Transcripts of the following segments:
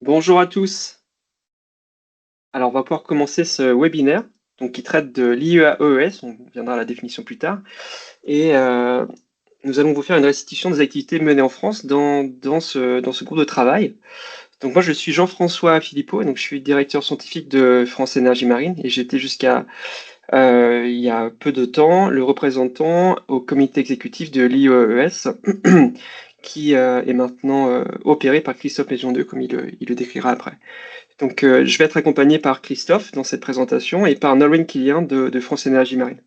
Bonjour à tous. Alors, on va pouvoir commencer ce webinaire donc qui traite de l'IEAES, on viendra à la définition plus tard et nous allons vous faire une restitution des activités menées en France dans ce groupe de travail. Donc moi, je suis Jean-François Philippot, donc je suis directeur scientifique de France Énergie Marine et j'étais jusqu'à, il y a peu de temps, le représentant au comité exécutif de l'IEAES qui, est maintenant, opéré par Christophe Légion-2 comme il le décrira après. Donc, je vais être accompagné par Christophe dans cette présentation et par Noreen Killian de France Énergie Marine.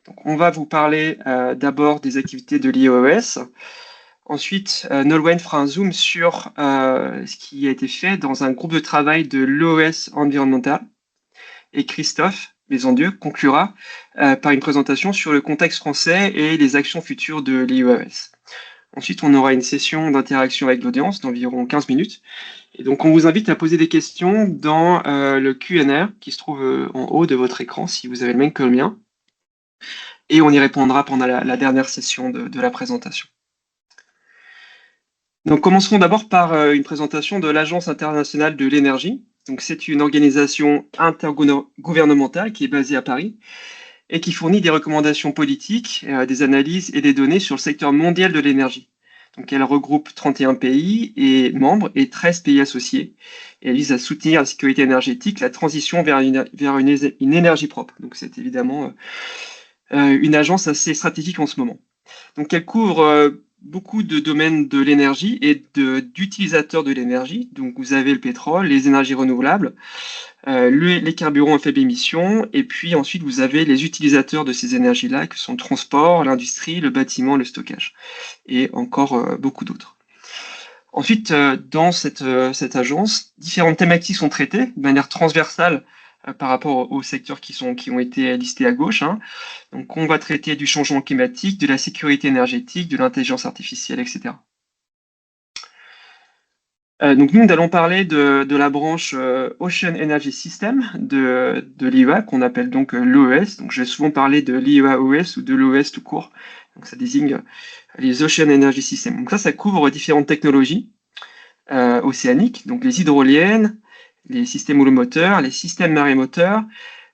Donc, on va vous parler d'abord des activités de l'IEOS. Ensuite, Nolwenn fera un zoom sur ce qui a été fait dans un groupe de travail de l'OS environnemental. Et Christophe Maisondieu conclura par une présentation sur le contexte français et les actions futures de l'IEOS. Ensuite, on aura une session d'interaction avec l'audience d'environ 15 minutes. Et donc, on vous invite à poser des questions dans le Q&A qui se trouve en haut de votre écran si vous avez le même que le mien. Et on y répondra pendant la dernière session de la présentation. Donc, commencerons d'abord par une présentation de l'Agence internationale de l'énergie. Donc, c'est une organisation intergouvernementale qui est basée à Paris et qui fournit des recommandations politiques, des analyses et des données sur le secteur mondial de l'énergie. Donc, elle regroupe 31 pays et membres et 13 pays associés. Et elle vise à soutenir la sécurité énergétique, la transition vers une énergie propre. Donc, c'est évidemment une agence assez stratégique en ce moment. Donc, elle couvre beaucoup de domaines de l'énergie et d'utilisateurs de l'énergie. Donc, vous avez le pétrole, les énergies renouvelables, les carburants à faible émission, et puis ensuite vous avez les utilisateurs de ces énergies-là, que sont le transport, l'industrie, le bâtiment, le stockage, et encore beaucoup d'autres. Ensuite, dans cette agence, différentes thématiques sont traitées de manière transversale par rapport aux secteurs qui ont été listés à gauche. Hein. Donc, on va traiter du changement climatique, de la sécurité énergétique, de l'intelligence artificielle, etc. Donc nous allons parler de la branche Ocean Energy System de l'IEA, qu'on appelle donc l'OES. Donc je vais souvent parler de l'IEA-OES ou de l'OES tout court. Donc ça désigne les Ocean Energy System. Donc ça couvre différentes technologies océaniques, donc les hydroliennes, les systèmes holomoteurs, les systèmes marémoteurs,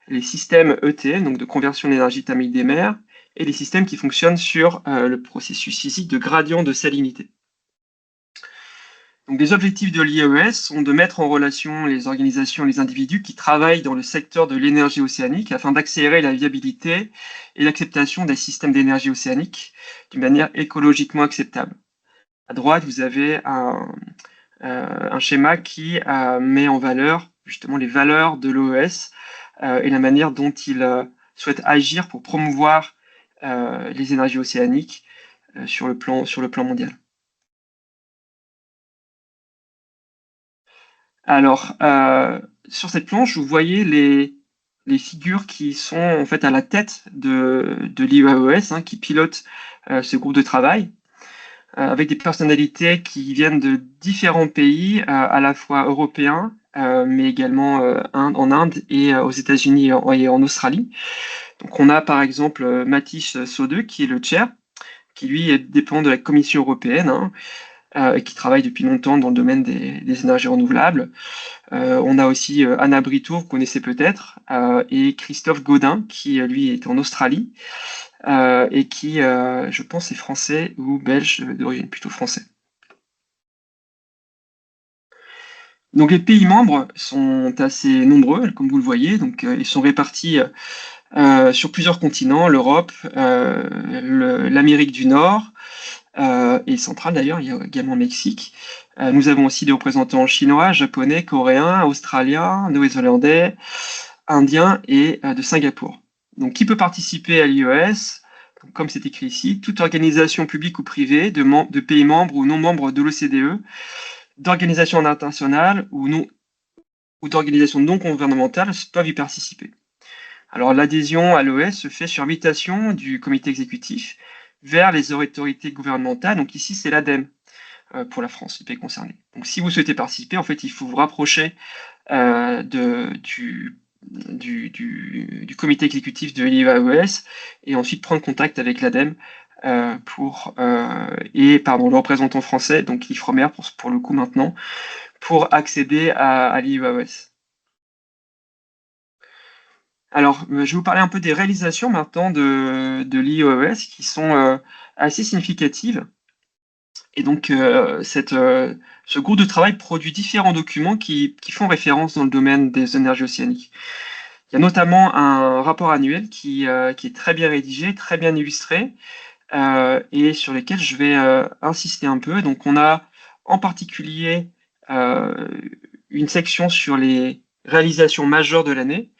les systèmes ETM, donc de conversion d'énergie thermique des mers, et les systèmes qui fonctionnent sur le processus physique de gradient de salinité. Donc, les objectifs de l'IEES sont de mettre en relation les organisations et les individus qui travaillent dans le secteur de l'énergie océanique afin d'accélérer la viabilité et l'acceptation des systèmes d'énergie océanique d'une manière écologiquement acceptable. À droite, vous avez un schéma qui met en valeur justement les valeurs de l'OES et la manière dont il souhaite agir pour promouvoir les énergies océaniques sur le plan mondial. Alors, sur cette planche, vous voyez les figures qui sont en fait à la tête de l'IEAES, hein, qui pilotent ce groupe de travail, avec des personnalités qui viennent de différents pays, à la fois européens, mais également en Inde et aux États-Unis et en Australie. Donc, on a par exemple Matish Sodhu, qui est le chair, qui lui dépend de la Commission européenne, hein, et qui travaille depuis longtemps dans le domaine des énergies renouvelables. On a aussi Anna Brito, vous connaissez peut-être, et Christophe Gaudin, qui lui est en Australie, et qui, je pense, est français ou belge d'origine, plutôt français. Donc les pays membres sont assez nombreux, comme vous le voyez, donc ils sont répartis sur plusieurs continents, l'Europe, l'Amérique du Nord, et centrale d'ailleurs, il y a également le Mexique. Nous avons aussi des représentants chinois, japonais, coréens, australiens, néo-zélandais, indiens et de Singapour. Donc qui peut participer à l'IES? Comme c'est écrit ici, toute organisation publique ou privée de pays membres ou non membres de l'OCDE, d'organisations internationales ou d'organisations non gouvernementales peuvent y participer. Alors l'adhésion à l'OS se fait sur invitation du comité exécutif vers les autorités gouvernementales. Donc ici, c'est l'ADEME pour la France, les pays concernés. Donc si vous souhaitez participer, en fait, il faut vous rapprocher du comité exécutif de l'IEAES et ensuite prendre contact avec l'ADEME le représentant français, donc Yves Romer pour le coup maintenant, pour accéder à l'IUAOS. Alors, je vais vous parler un peu des réalisations maintenant de l'IUAOS qui sont assez significatives. Et donc, ce groupe de travail produit différents documents qui font référence dans le domaine des énergies océaniques. Il y a notamment un rapport annuel qui est très bien rédigé, très bien illustré, et sur lesquels je vais insister un peu. Donc, on a en particulier une section sur les réalisations majeures de l'année,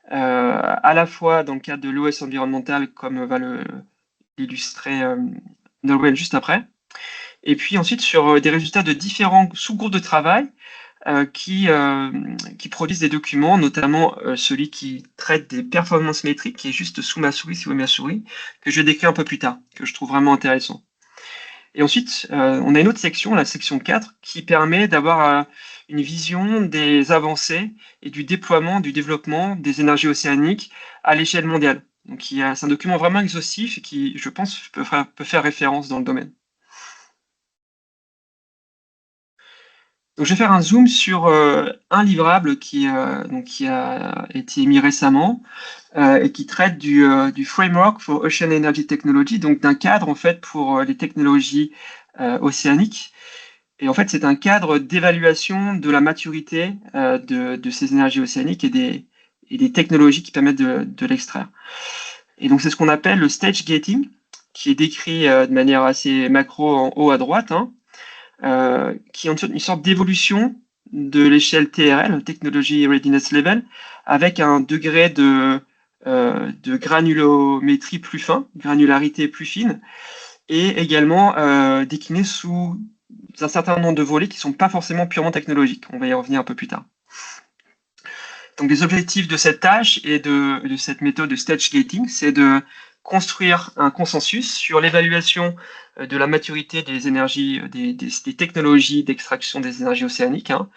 à la fois dans le cadre de l'OS environnemental, comme va l'illustrer Nolwenn juste après, et puis ensuite sur des résultats de différents sous-groupes de travail qui produisent des documents, notamment celui qui traite des performances métriques, qui est juste sous ma souris, si vous voyez ma souris, que je vais décrire un peu plus tard, que je trouve vraiment intéressant. Et ensuite, on a une autre section, la section 4, qui permet d'avoir une vision des avancées et du déploiement, du développement des énergies océaniques à l'échelle mondiale. Donc c'est un document vraiment exhaustif et qui, je pense, peut faire référence dans le domaine. Donc je vais faire un zoom sur un livrable qui a été émis récemment et qui traite du Framework for Ocean Energy Technology, donc d'un cadre en fait pour les technologies océaniques. Et en fait, c'est un cadre d'évaluation de la maturité de ces énergies océaniques et des technologies qui permettent de l'extraire. Et donc c'est ce qu'on appelle le stage gating, qui est décrit de manière assez macro en haut à droite, hein, qui est une sorte d'évolution de l'échelle TRL, Technology Readiness Level, avec un degré de granulométrie plus fin, granularité plus fine, et également décliné sous un certain nombre de volets qui ne sont pas forcément purement technologiques. On va y revenir un peu plus tard. Donc les objectifs de cette tâche et de cette méthode de stage gating, c'est de construire un consensus sur l'évaluation de la maturité des énergies, des technologies d'extraction des énergies océaniques, hein,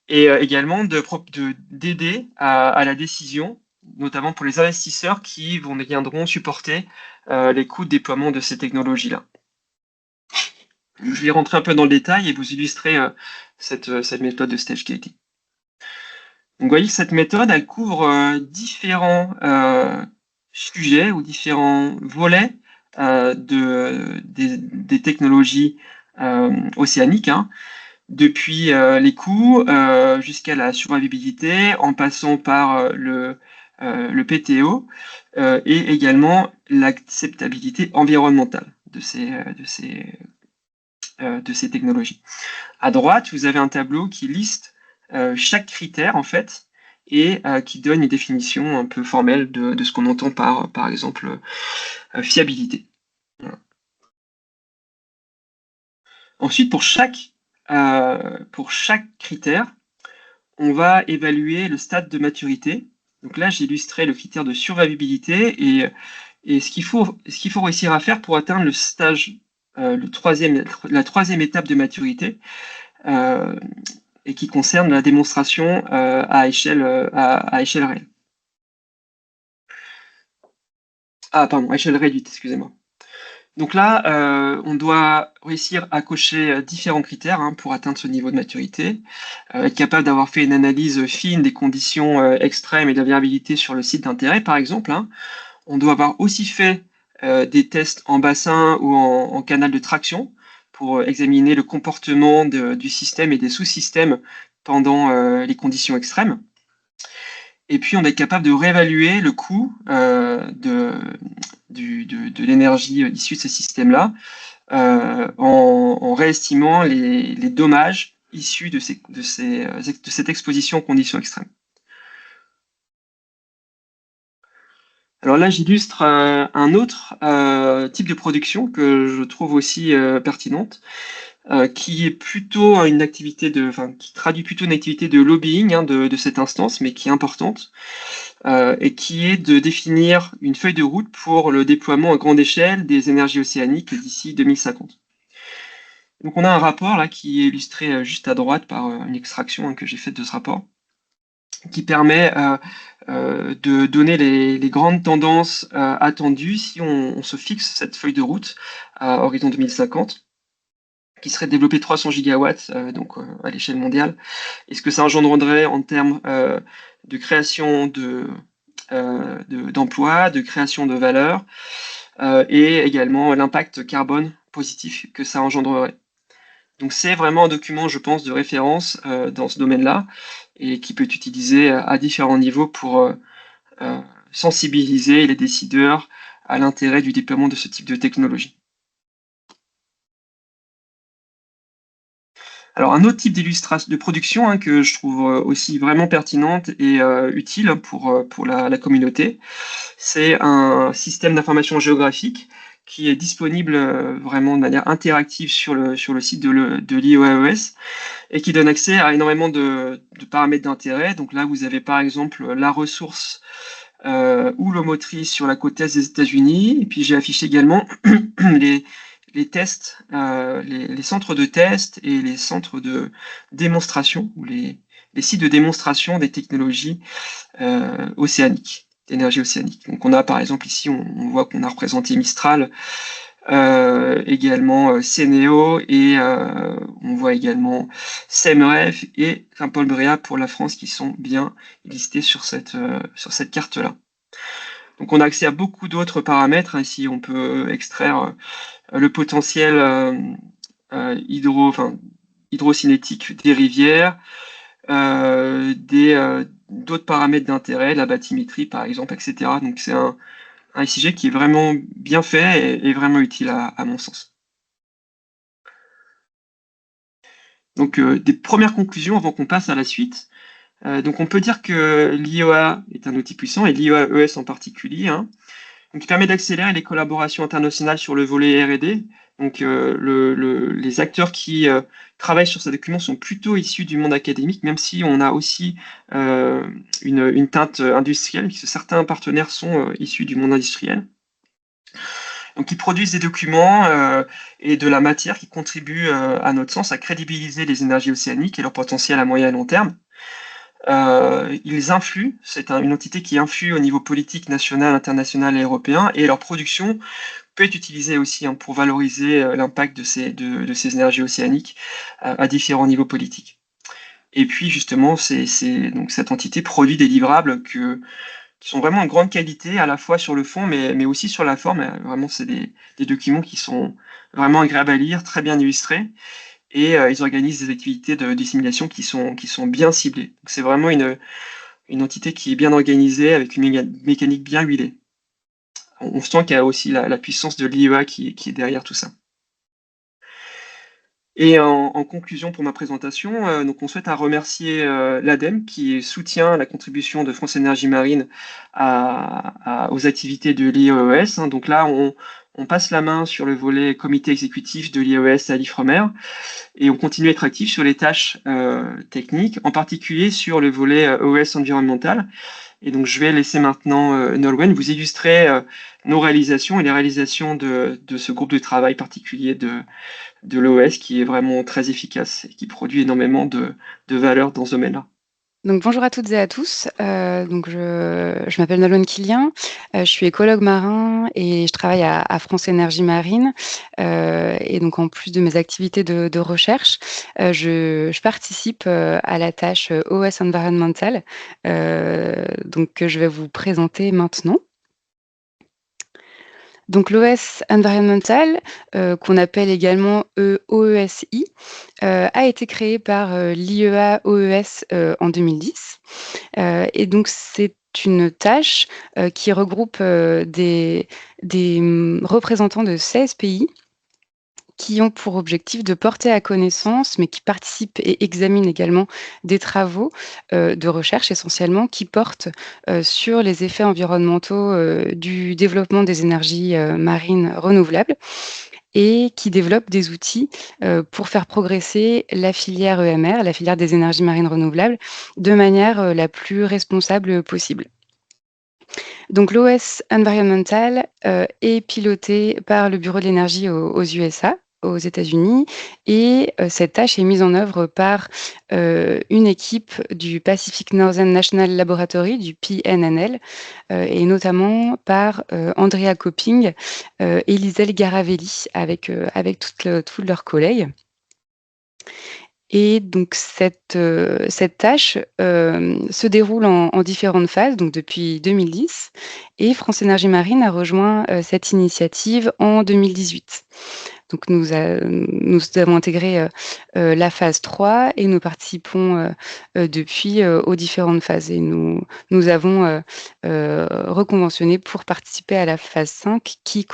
et également d'aider à la décision, notamment pour les investisseurs qui viendront supporter les coûts de déploiement de ces technologies-là. Je vais rentrer un peu dans le détail et vous illustrer cette méthode de stage gating. Donc, vous voyez, cette méthode, elle couvre différents sujets ou différents volets des technologies océaniques, hein, depuis les coûts jusqu'à la survivabilité, en passant par le PTO et également l'acceptabilité environnementale de ces technologies. À droite, vous avez un tableau qui liste chaque critère, en fait, et qui donne une définition un peu formelle de ce qu'on entend par exemple, fiabilité. Voilà. Ensuite, pour chaque critère, on va évaluer le stade de maturité. Donc là, j'ai illustré le critère de survivabilité et ce qu'il faut réussir à faire pour atteindre le stage, la troisième étape de maturité, et qui concerne la démonstration à échelle réelle. Ah, pardon, à échelle réduite, excusez-moi. Donc là, on doit réussir à cocher différents critères hein, pour atteindre ce niveau de maturité, être capable d'avoir fait une analyse fine des conditions extrêmes et de la viabilité sur le site d'intérêt, par exemple. Hein. On doit avoir aussi fait des tests en bassin ou en canal de traction pour examiner le comportement du système et des sous-systèmes pendant les conditions extrêmes. Et puis, on est capable de réévaluer le coût de l'énergie issue de ces systèmes-là en réestimant les dommages issus de cette exposition aux conditions extrêmes. Alors là, j'illustre un autre type de production que je trouve aussi pertinente, qui est plutôt une activité qui traduit plutôt une activité de lobbying hein, de cette instance, mais qui est importante, et qui est de définir une feuille de route pour le déploiement à grande échelle des énergies océaniques d'ici 2050. Donc on a un rapport là qui est illustré juste à droite par une extraction hein, que j'ai faite de ce rapport, qui permet de donner les grandes tendances attendues si on se fixe cette feuille de route à horizon 2050, qui serait de développer 300 gigawatts, à l'échelle mondiale, et ce que ça engendrerait en termes de création d'emplois, de création de valeur, et également l'impact carbone positif que ça engendrerait. Donc c'est vraiment un document, je pense, de référence dans ce domaine-là, et qui peut être utilisé à différents niveaux pour sensibiliser les décideurs à l'intérêt du déploiement de ce type de technologie. Alors un autre type d'illustration de production, hein, que je trouve aussi vraiment pertinente et utile pour la communauté, c'est un système d'information géographique qui est disponible vraiment de manière interactive sur le site de l'IOAES, et qui donne accès à énormément de paramètres d'intérêt. Donc là, vous avez par exemple la ressource ou l'eau motrice sur la côte est des États-Unis. Et puis j'ai affiché également les tests, les centres de tests et les centres de démonstration, ou les sites de démonstration des technologies océaniques, d'énergie océanique. Donc on a par exemple ici, on voit qu'on a représenté Mistral, également Cénéo, et on voit également SEMREF et Saint-Paul-Bréa pour la France, qui sont bien listés sur cette carte-là. Donc on a accès à beaucoup d'autres paramètres. Ici on peut extraire le potentiel hydrocinétique des rivières, d'autres paramètres d'intérêt, la bathymétrie par exemple, etc. Donc c'est un SIG qui est vraiment bien fait et vraiment utile à mon sens. Donc des premières conclusions avant qu'on passe à la suite. Donc on peut dire que l'IOA est un outil puissant, et l'IOA-ES en particulier, hein, donc qui permet d'accélérer les collaborations internationales sur le volet R&D. Donc les acteurs qui travaillent sur ces documents sont plutôt issus du monde académique, même si on a aussi une teinte industrielle, puisque certains partenaires sont issus du monde industriel. Donc ils produisent des documents et de la matière qui contribuent à notre sens à crédibiliser les énergies océaniques et leur potentiel à moyen et long terme. Ils influent, c'est une entité qui influe au niveau politique national, international et européen, et leur production peut être utilisée aussi, hein, pour valoriser l'impact de ces énergies océaniques à différents niveaux politiques. Et puis justement, donc cette entité produit des livrables qui sont vraiment de grande qualité, à la fois sur le fond, mais aussi sur la forme. Vraiment, c'est des documents qui sont vraiment agréables à lire, très bien illustrés, et ils organisent des activités de dissémination qui sont bien ciblées. Donc c'est vraiment une entité qui est bien organisée, avec une mécanique bien huilée. On sent qu'il y a aussi la puissance de l'IEA qui est derrière tout ça. Et en conclusion pour ma présentation, donc on souhaite remercier l'ADEME, qui soutient la contribution de France Énergie Marine aux activités de l'IEES, hein. Donc là, on passe la main sur le volet comité exécutif de l'IEES à l'IFREMER, et on continue à être actif sur les tâches techniques, en particulier sur le volet OS environnemental. Et donc je vais laisser maintenant Nolwenn vous illustrer nos réalisations et les réalisations de ce groupe de travail particulier de l'OS, qui est vraiment très efficace et qui produit énormément de valeur dans ce domaine-là. Donc bonjour à toutes et à tous. Donc je m'appelle Nolwenn Killian, je suis écologue marin et je travaille à France Énergie Marine. Et donc en plus de mes activités de recherche, je participe à la tâche OS Environmental, donc que je vais vous présenter maintenant. Donc l'OS Environmental, qu'on appelle également OESI, a été créé par l'IEA-OES en 2010. Et donc c'est une tâche qui regroupe des représentants de 16 pays qui ont pour objectif de porter à connaissance, mais qui participent et examinent également des travaux de recherche essentiellement qui portent sur les effets environnementaux du développement des énergies marines renouvelables, et qui développent des outils pour faire progresser la filière EMR, la filière des énergies marines renouvelables, de manière la plus responsable possible. Donc l'OS Environmental est piloté par le Bureau de l'énergie aux USA, aux États-Unis, et cette tâche est mise en œuvre par une équipe du Pacific Northern National Laboratory, du PNNL, et notamment par Andrea Copping et Lisel Garavelli, avec tous leurs collègues. Et donc cette tâche, se déroule en différentes phases, donc depuis 2010, et France Énergie Marine a rejoint, cette initiative en 2018. Donc nous avons intégré, la phase 3 et nous participons, depuis, aux différentes phases et nous avons, reconventionné pour participer à la phase 5 qui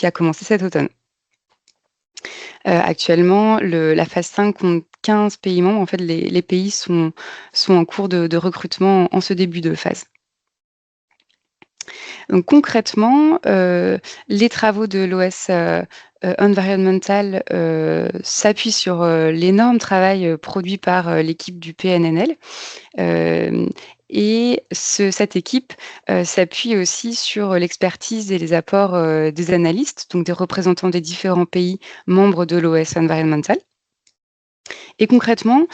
a commencé cet automne. Actuellement, la phase 5 compte 15 pays membres. En fait, les pays sont en cours de recrutement en ce début de phase. Donc concrètement, les travaux de l'OS, Environmental, s'appuient sur, l'énorme travail, produit par, l'équipe du PNNL. Hem et cette équipe, s'appuie aussi sur l'expertise et les apports, des analystes, donc des représentants des différents pays membres de l'OS Environmental. Et concrètement,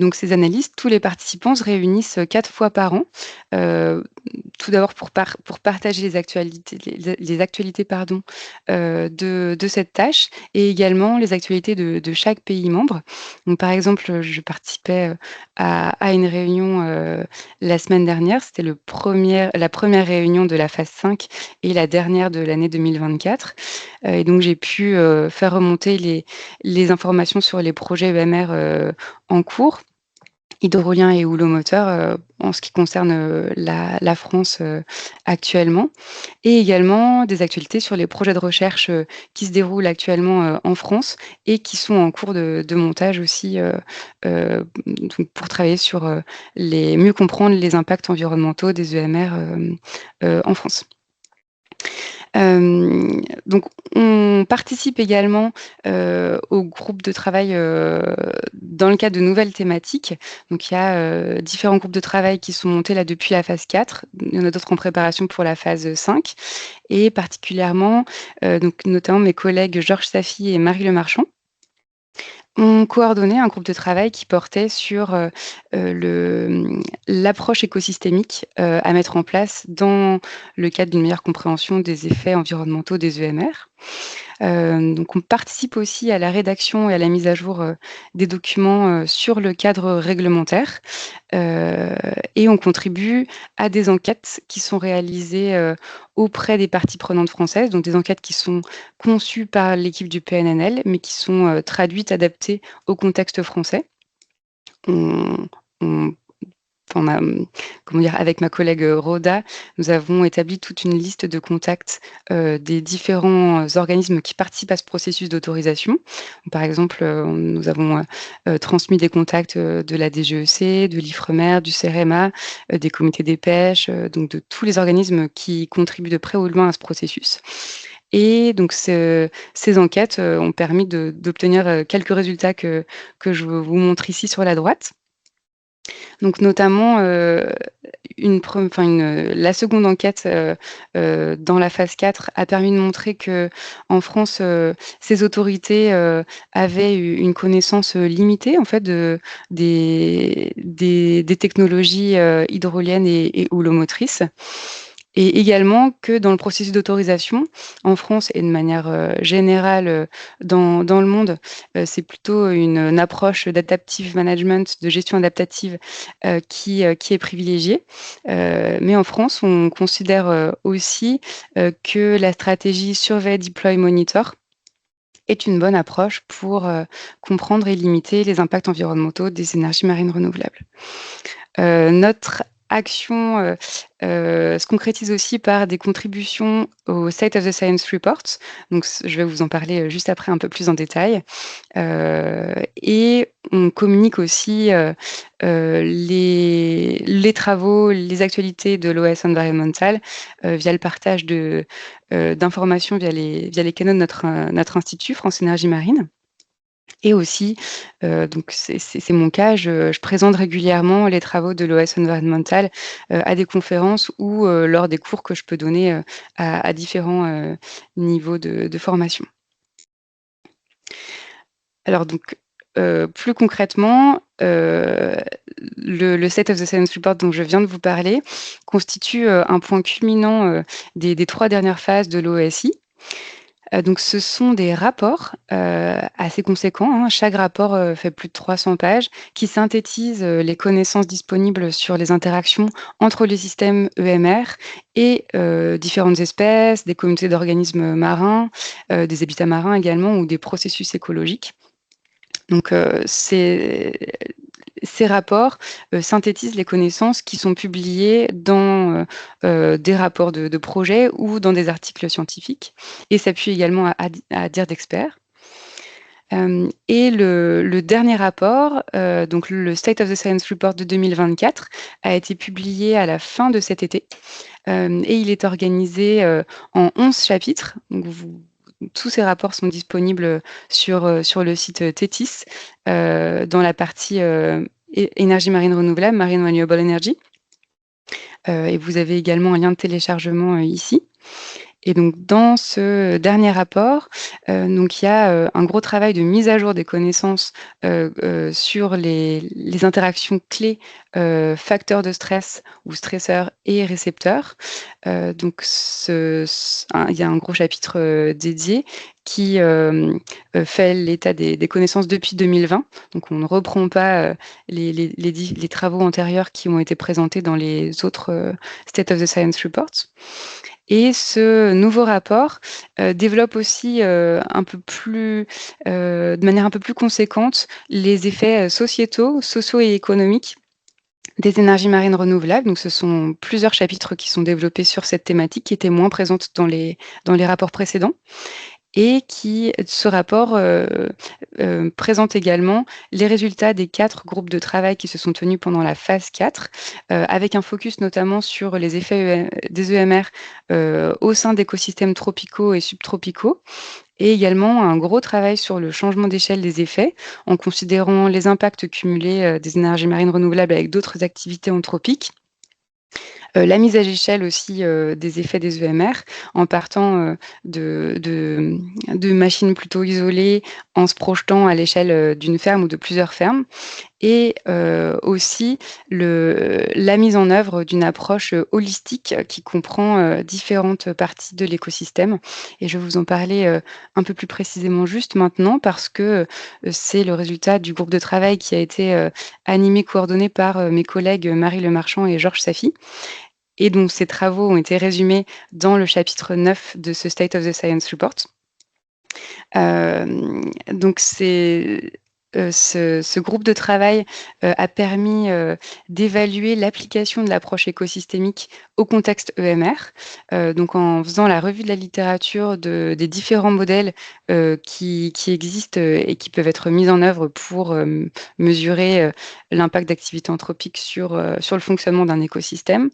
donc ces analystes, tous les participants se réunissent, 4 fois par an, heu, tout d'abord pour partager les actualités pardon, de cette tâche et également les actualités de chaque pays membre. Donc par exemple, je participais, à une réunion, la semaine dernière. C'était la première réunion de la phase 5 et la dernière de l'année 2024, et donc j'ai pu, faire remonter les informations sur les projets EMR, en cours, hydrolien et houlomoteur, en ce qui concerne, la France, actuellement, et également des actualités sur les projets de recherche, qui se déroulent actuellement, en France et qui sont en cours de montage aussi, donc pour travailler sur, les mieux comprendre les impacts environnementaux des EMR, en France. Donc on participe également, au groupe de travail, dans le cadre de nouvelles thématiques. Donc il y a, différents groupes de travail qui sont montés là depuis la phase 4. Il y en a d'autres en préparation pour la phase 5 et particulièrement, donc notamment mes collègues Georges Safi et Marie Lemarchand ont coordonné un groupe de travail qui portait sur, l'approche écosystémique, à mettre en place dans le cadre d'une meilleure compréhension des effets environnementaux des EMR. Donc on participe aussi à la rédaction et à la mise à jour, des documents, sur le cadre réglementaire, heu et on contribue à des enquêtes qui sont réalisées, auprès des parties prenantes françaises, donc des enquêtes qui sont conçues par l'équipe du PNNL, mais qui sont, traduites, adaptées au contexte français. On on on a, comment dire? Avec ma collègue, Rhoda, nous avons établi toute une liste de contacts, des différents, organismes qui participent à ce processus d'autorisation. Par exemple, nous avons, transmis des contacts, de la DGEC, de l'Ifremer, du CEREMA, des comités des pêches, donc de tous les organismes qui contribuent de près ou de loin à ce processus. Et donc ces enquêtes, ont permis d'obtenir, quelques résultats que je vous montre ici sur la droite. Donc notamment, la seconde enquête, dans la phase 4 a permis de montrer qu'en France, ces autorités, avaient une connaissance, limitée en fait des technologies, hydroliennes et houlomotrices. Et également que dans le processus d'autorisation, en France et de manière, générale, dans le monde, c'est plutôt une approche d'adaptive management, de gestion adaptative, qui est privilégiée. Mais en France, on considère, aussi, que la stratégie survey, deploy, monitor est une bonne approche pour, comprendre et limiter les impacts environnementaux des énergies marines renouvelables. Notre action, se concrétise aussi par des contributions au State of the Science Report. Donc je vais vous en parler, juste après un peu plus en détail. Et on communique aussi, les travaux, les actualités de l'OS Environmental, via le partage d'informations via les canaux de notre institut, France Énergie Marine. Et aussi, donc c'est mon cas, je présente régulièrement les travaux de l'OS Environmental, à des conférences ou, lors des cours que je peux donner, à différents, niveaux de formation. Alors donc, plus concrètement, le State of the Science Report dont je viens de vous parler constitue, un point culminant, des 3 dernières phases de l'OSI. Donc ce sont des rapports, assez conséquents, hein. Chaque rapport, fait plus de 300 pages, qui synthétisent, les connaissances disponibles sur les interactions entre les systèmes EMR et différentes espèces, des communautés d'organismes marins, des habitats marins également ou des processus écologiques. Donc ces rapports, synthétisent les connaissances qui sont publiées dans, des rapports de projets ou dans des articles scientifiques et s'appuient également à dire d'experts. Et le dernier rapport, donc le State of the Science Report de 2024 a été publié à la fin de cet été, et il est organisé, en 11 chapitres. Donc tous ces rapports sont disponibles, sur le site, Tethys, dans la partie, énergie marine renouvelable, Marine Renewable Energy. Et vous avez également un lien de téléchargement, ici. Et donc dans ce dernier rapport, donc il y a, un gros travail de mise à jour des connaissances, sur les interactions clés, facteurs de stress ou stresseurs et récepteurs. Donc il y a un gros chapitre, dédié qui, fait l'état des connaissances depuis 2020. Donc on ne reprend pas, les travaux antérieurs qui ont été présentés dans les autres, State of the Science Reports. Et ce nouveau rapport, développe aussi, un peu plus, de manière un peu plus conséquente, les effets, sociétaux, sociaux et économiques des énergies marines renouvelables. Donc ce sont plusieurs chapitres qui sont développés sur cette thématique, qui étaient moins présentes dans les rapports précédents. Et ce rapport, présente également les résultats des 4 groupes de travail qui se sont tenus pendant la phase 4, avec un focus notamment sur les effets des EMR, au sein d'écosystèmes tropicaux et subtropicaux, et également un gros travail sur le changement d'échelle des effets, en considérant les impacts cumulés, des énergies marines renouvelables avec d'autres activités anthropiques. La mise à échelle aussi, des effets des EMR en partant, de machines plutôt isolées, en se projetant à l'échelle, d'une ferme ou de plusieurs fermes, et aussi la mise en œuvre d'une approche, holistique qui comprend, différentes parties de l'écosystème, et je vais vous en parler, un peu plus précisément juste maintenant parce que, c'est le résultat du groupe de travail qui a été, animé, coordonné par, mes collègues Marie Lemarchand et Georges Safi, et donc ces travaux ont été résumés dans le chapitre 9 de ce State of the Science Report. Donc ce groupe de travail, a permis, d'évaluer l'application de l'approche écosystémique au contexte EMR. Donc en faisant la revue de la littérature des différents modèles, qui existent, et qui peuvent être mis en œuvre pour, mesurer, l'impact d'activité anthropique sur le fonctionnement d'un écosystème.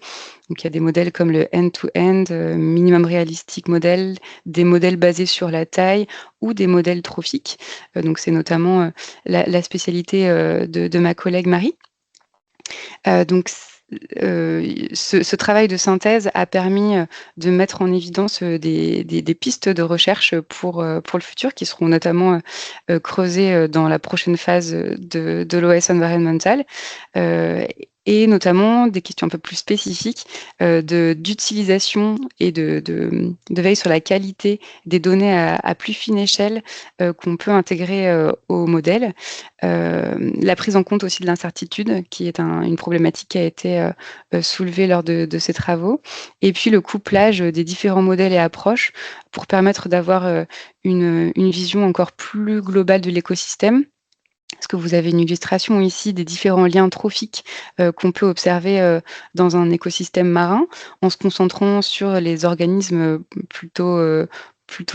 Donc il y a des modèles comme le end-to-end, minimum realistic model, des modèles basés sur la taille ou des modèles trophiques. Donc c'est notamment, la spécialité, de ma collègue Marie. Donc ce travail de synthèse a permis, de mettre en évidence, des pistes de recherche pour le futur qui seront notamment, creusées, dans la prochaine phase, de l'OS Environmental, et notamment des questions un peu plus spécifiques, d'utilisation et de veille sur la qualité des données à plus fine échelle, qu'on peut intégrer, au modèle. La prise en compte aussi de l'incertitude qui est une problématique qui a été, soulevée lors de ces travaux, et puis le couplage des différents modèles et approches pour permettre d'avoir, une vision encore plus globale de l'écosystème. Parce que vous avez une illustration ici des différents liens trophiques, qu'on peut observer, dans un écosystème marin, en se concentrant sur les organismes, plutôt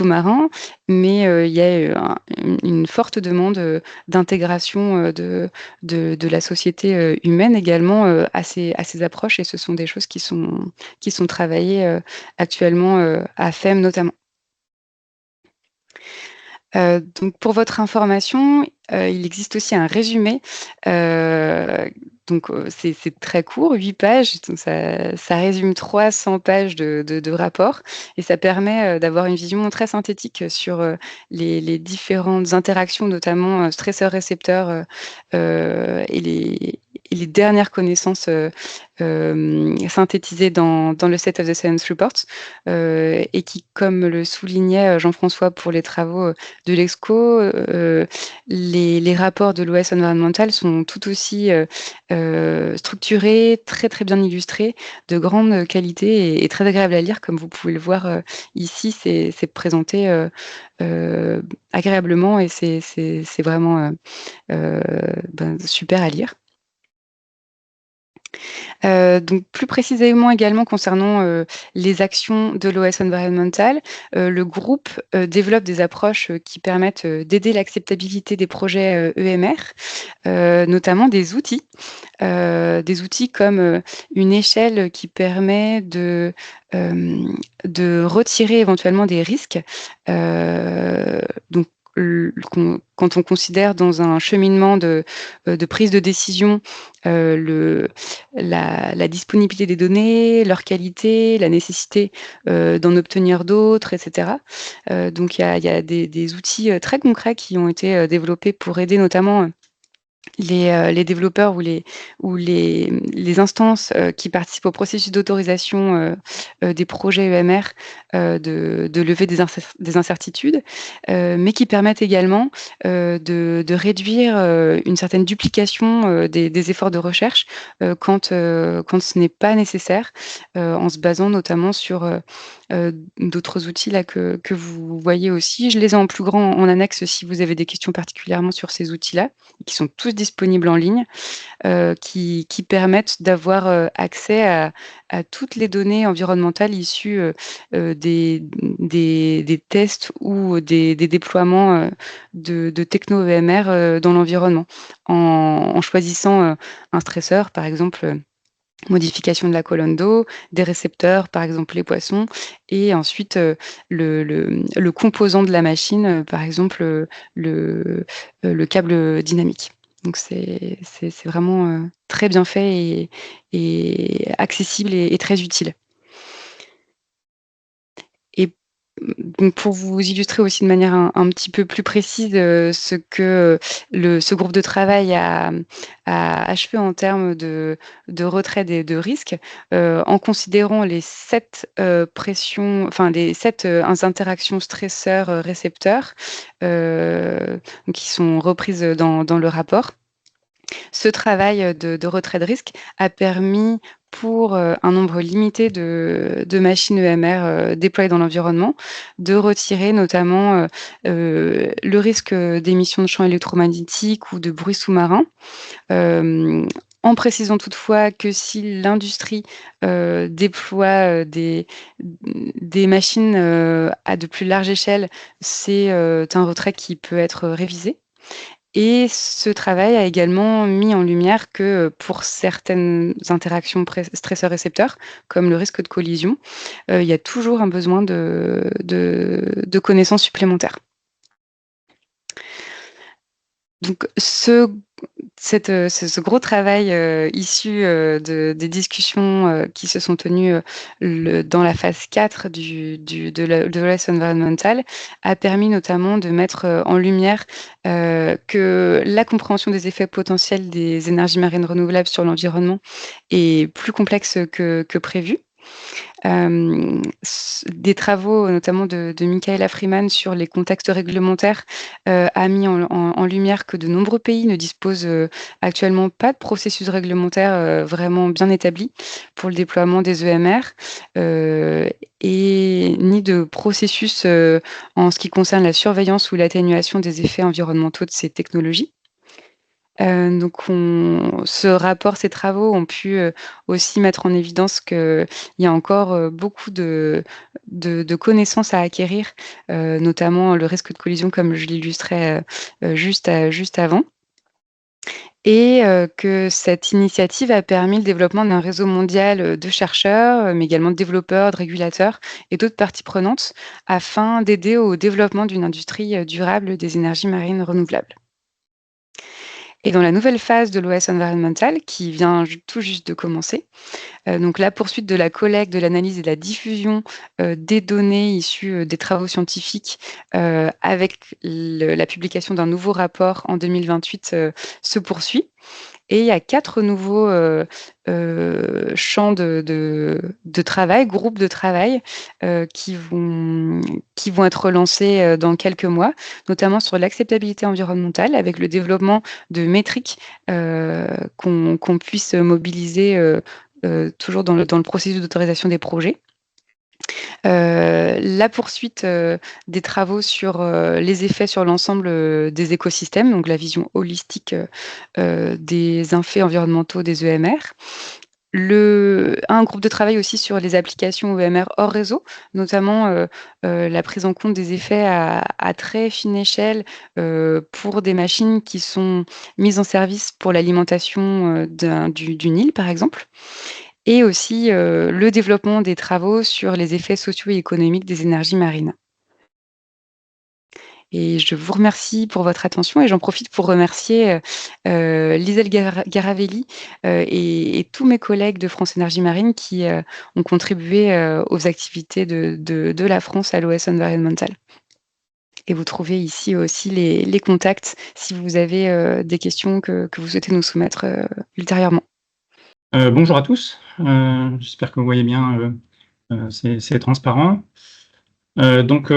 marins. Mais, il y a, une forte demande, d'intégration, de la société, humaine également, à ces approches, et ce sont des choses qui sont travaillées, actuellement, à FEM notamment. Donc pour votre information, il existe aussi un résumé, donc c'est très court, 8 pages, donc ça résume 300 pages de rapport, et ça permet, d'avoir une vision très synthétique sur, les différentes interactions, notamment, stresseurs-récepteurs, et les dernières connaissances synthétisées dans le State of the Science Report, et qui, comme le soulignait Jean-François pour les travaux de l'EXCO, les rapports de l'OS Environmental sont tout aussi structurés, très très bien illustrés, de grande qualité et très agréable à lire, comme vous pouvez le voir ici. C'est présenté agréablement et c'est vraiment super à lire. Donc plus précisément également concernant les actions de l'OS Environmental, le groupe développe des approches qui permettent d'aider l'acceptabilité des projets EMR, notamment des outils comme une échelle qui permet de retirer éventuellement des risques. Donc, quand on considère dans un cheminement de prise de décision la disponibilité des données, leur qualité, la nécessité d'en obtenir d'autres, etc. Donc il y a des outils très concrets qui ont été développés pour aider notamment les développeurs ou les instances qui participent au processus d'autorisation des projets EMR de lever des incertitudes, mais qui permettent également de réduire une certaine duplication des efforts de recherche quand ce n'est pas nécessaire, en se basant notamment sur d'autres outils là que vous voyez aussi. Je les ai en plus grand en annexe si vous avez des questions particulièrement sur ces outils-là, qui sont tous disponibles en ligne, qui permettent d'avoir accès à toutes les données environnementales issues des tests ou des déploiements de techno-EMR dans l'environnement. En choisissant un stresseur, par exemple, modification de la colonne d'eau, des récepteurs, par exemple les poissons, et ensuite le composant de la machine, par exemple le câble dynamique. Donc c'est vraiment très bien fait et accessible et très utile. Et donc pour vous illustrer aussi de manière un petit peu plus précise ce que ce groupe de travail a achevé en termes de retrait de risques, en considérant les 7 pressions, enfin les 7 interactions stresseurs-récepteurs qui sont reprises dans le rapport. Ce travail de retrait de risque a permis pour un nombre limité de machines EMR déployées dans l'environnement, de retirer notamment le risque d'émission de champs électromagnétiques ou de bruit sous-marin. En précisant toutefois que si l'industrie déploie des machines à de plus large échelle, c'est un retrait qui peut être révisé. Et ce travail a également mis en lumière que pour certaines interactions stresseurs-récepteurs, comme le risque de collision, il y a toujours un besoin de connaissances supplémentaires. Donc ce gros travail issu des discussions qui se sont tenues dans la phase 4 de l'OS Environmental a permis notamment de mettre en lumière que la compréhension des effets potentiels des énergies marines renouvelables sur l'environnement est plus complexe que prévu. Des travaux notamment de Michaela Freeman sur les contextes réglementaires a mis en lumière que de nombreux pays ne disposent actuellement pas de processus réglementaire vraiment bien établi pour le déploiement des EMR et ni de processus en ce qui concerne la surveillance ou l'atténuation des effets environnementaux de ces technologies. Donc ces travaux ont pu aussi mettre en évidence qu'il y a encore beaucoup de connaissances à acquérir, notamment le risque de collision comme je l'illustrais juste avant. Et que cette initiative a permis le développement d'un réseau mondial de chercheurs, mais également de développeurs, de régulateurs et d'autres parties prenantes, afin d'aider au développement d'une industrie durable des énergies marines renouvelables. Et dans la nouvelle phase de l'OS Environmental, qui vient tout juste de commencer, donc la poursuite de la collecte, de l'analyse et de la diffusion des données issues des travaux scientifiques avec la publication d'un nouveau rapport en 2028 se poursuit. Et il y a 4 nouveaux champs de travail, groupes de travail qui vont être lancés dans quelques mois, notamment sur l'acceptabilité environnementale, avec le développement de métriques qu'on puisse mobiliser toujours dans le processus d'autorisation des projets. La poursuite des travaux sur les effets sur l'ensemble des écosystèmes, donc la vision holistique des effets environnementaux des EMR. Un groupe de travail aussi sur les applications EMR hors réseau, notamment la prise en compte des effets à très fine échelle pour des machines qui sont mises en service pour l'alimentation d'une île, par exemple. Et aussi le développement des travaux sur les effets sociaux et économiques des énergies marines. Et je vous remercie pour votre attention et j'en profite pour remercier Lisel Garavelli et tous mes collègues de France Énergie Marine qui ont contribué aux activités de la France à l'OS Environmental. Et vous trouvez ici aussi les contacts si vous avez des questions que vous souhaitez nous soumettre ultérieurement. Bonjour à tous, j'espère que vous voyez bien, c'est transparent. Donc,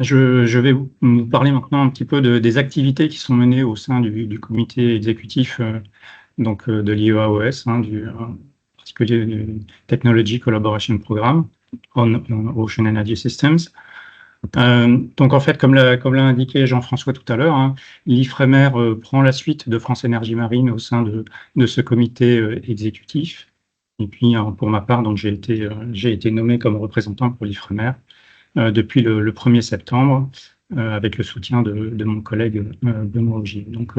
je vais vous parler maintenant un petit peu des activités qui sont menées au sein du comité exécutif de l'IEA-OS, en particulier du Technology Collaboration Programme on Ocean Energy Systems. Donc en fait, comme l'a indiqué Jean-François tout à l'heure, l'IFREMER prend la suite de France Énergie Marine au sein de ce comité exécutif. Et puis pour ma part, donc j'ai été nommé comme représentant pour l'IFREMER depuis le 1er septembre, avec le soutien de mon collègue Benoît Augier. Donc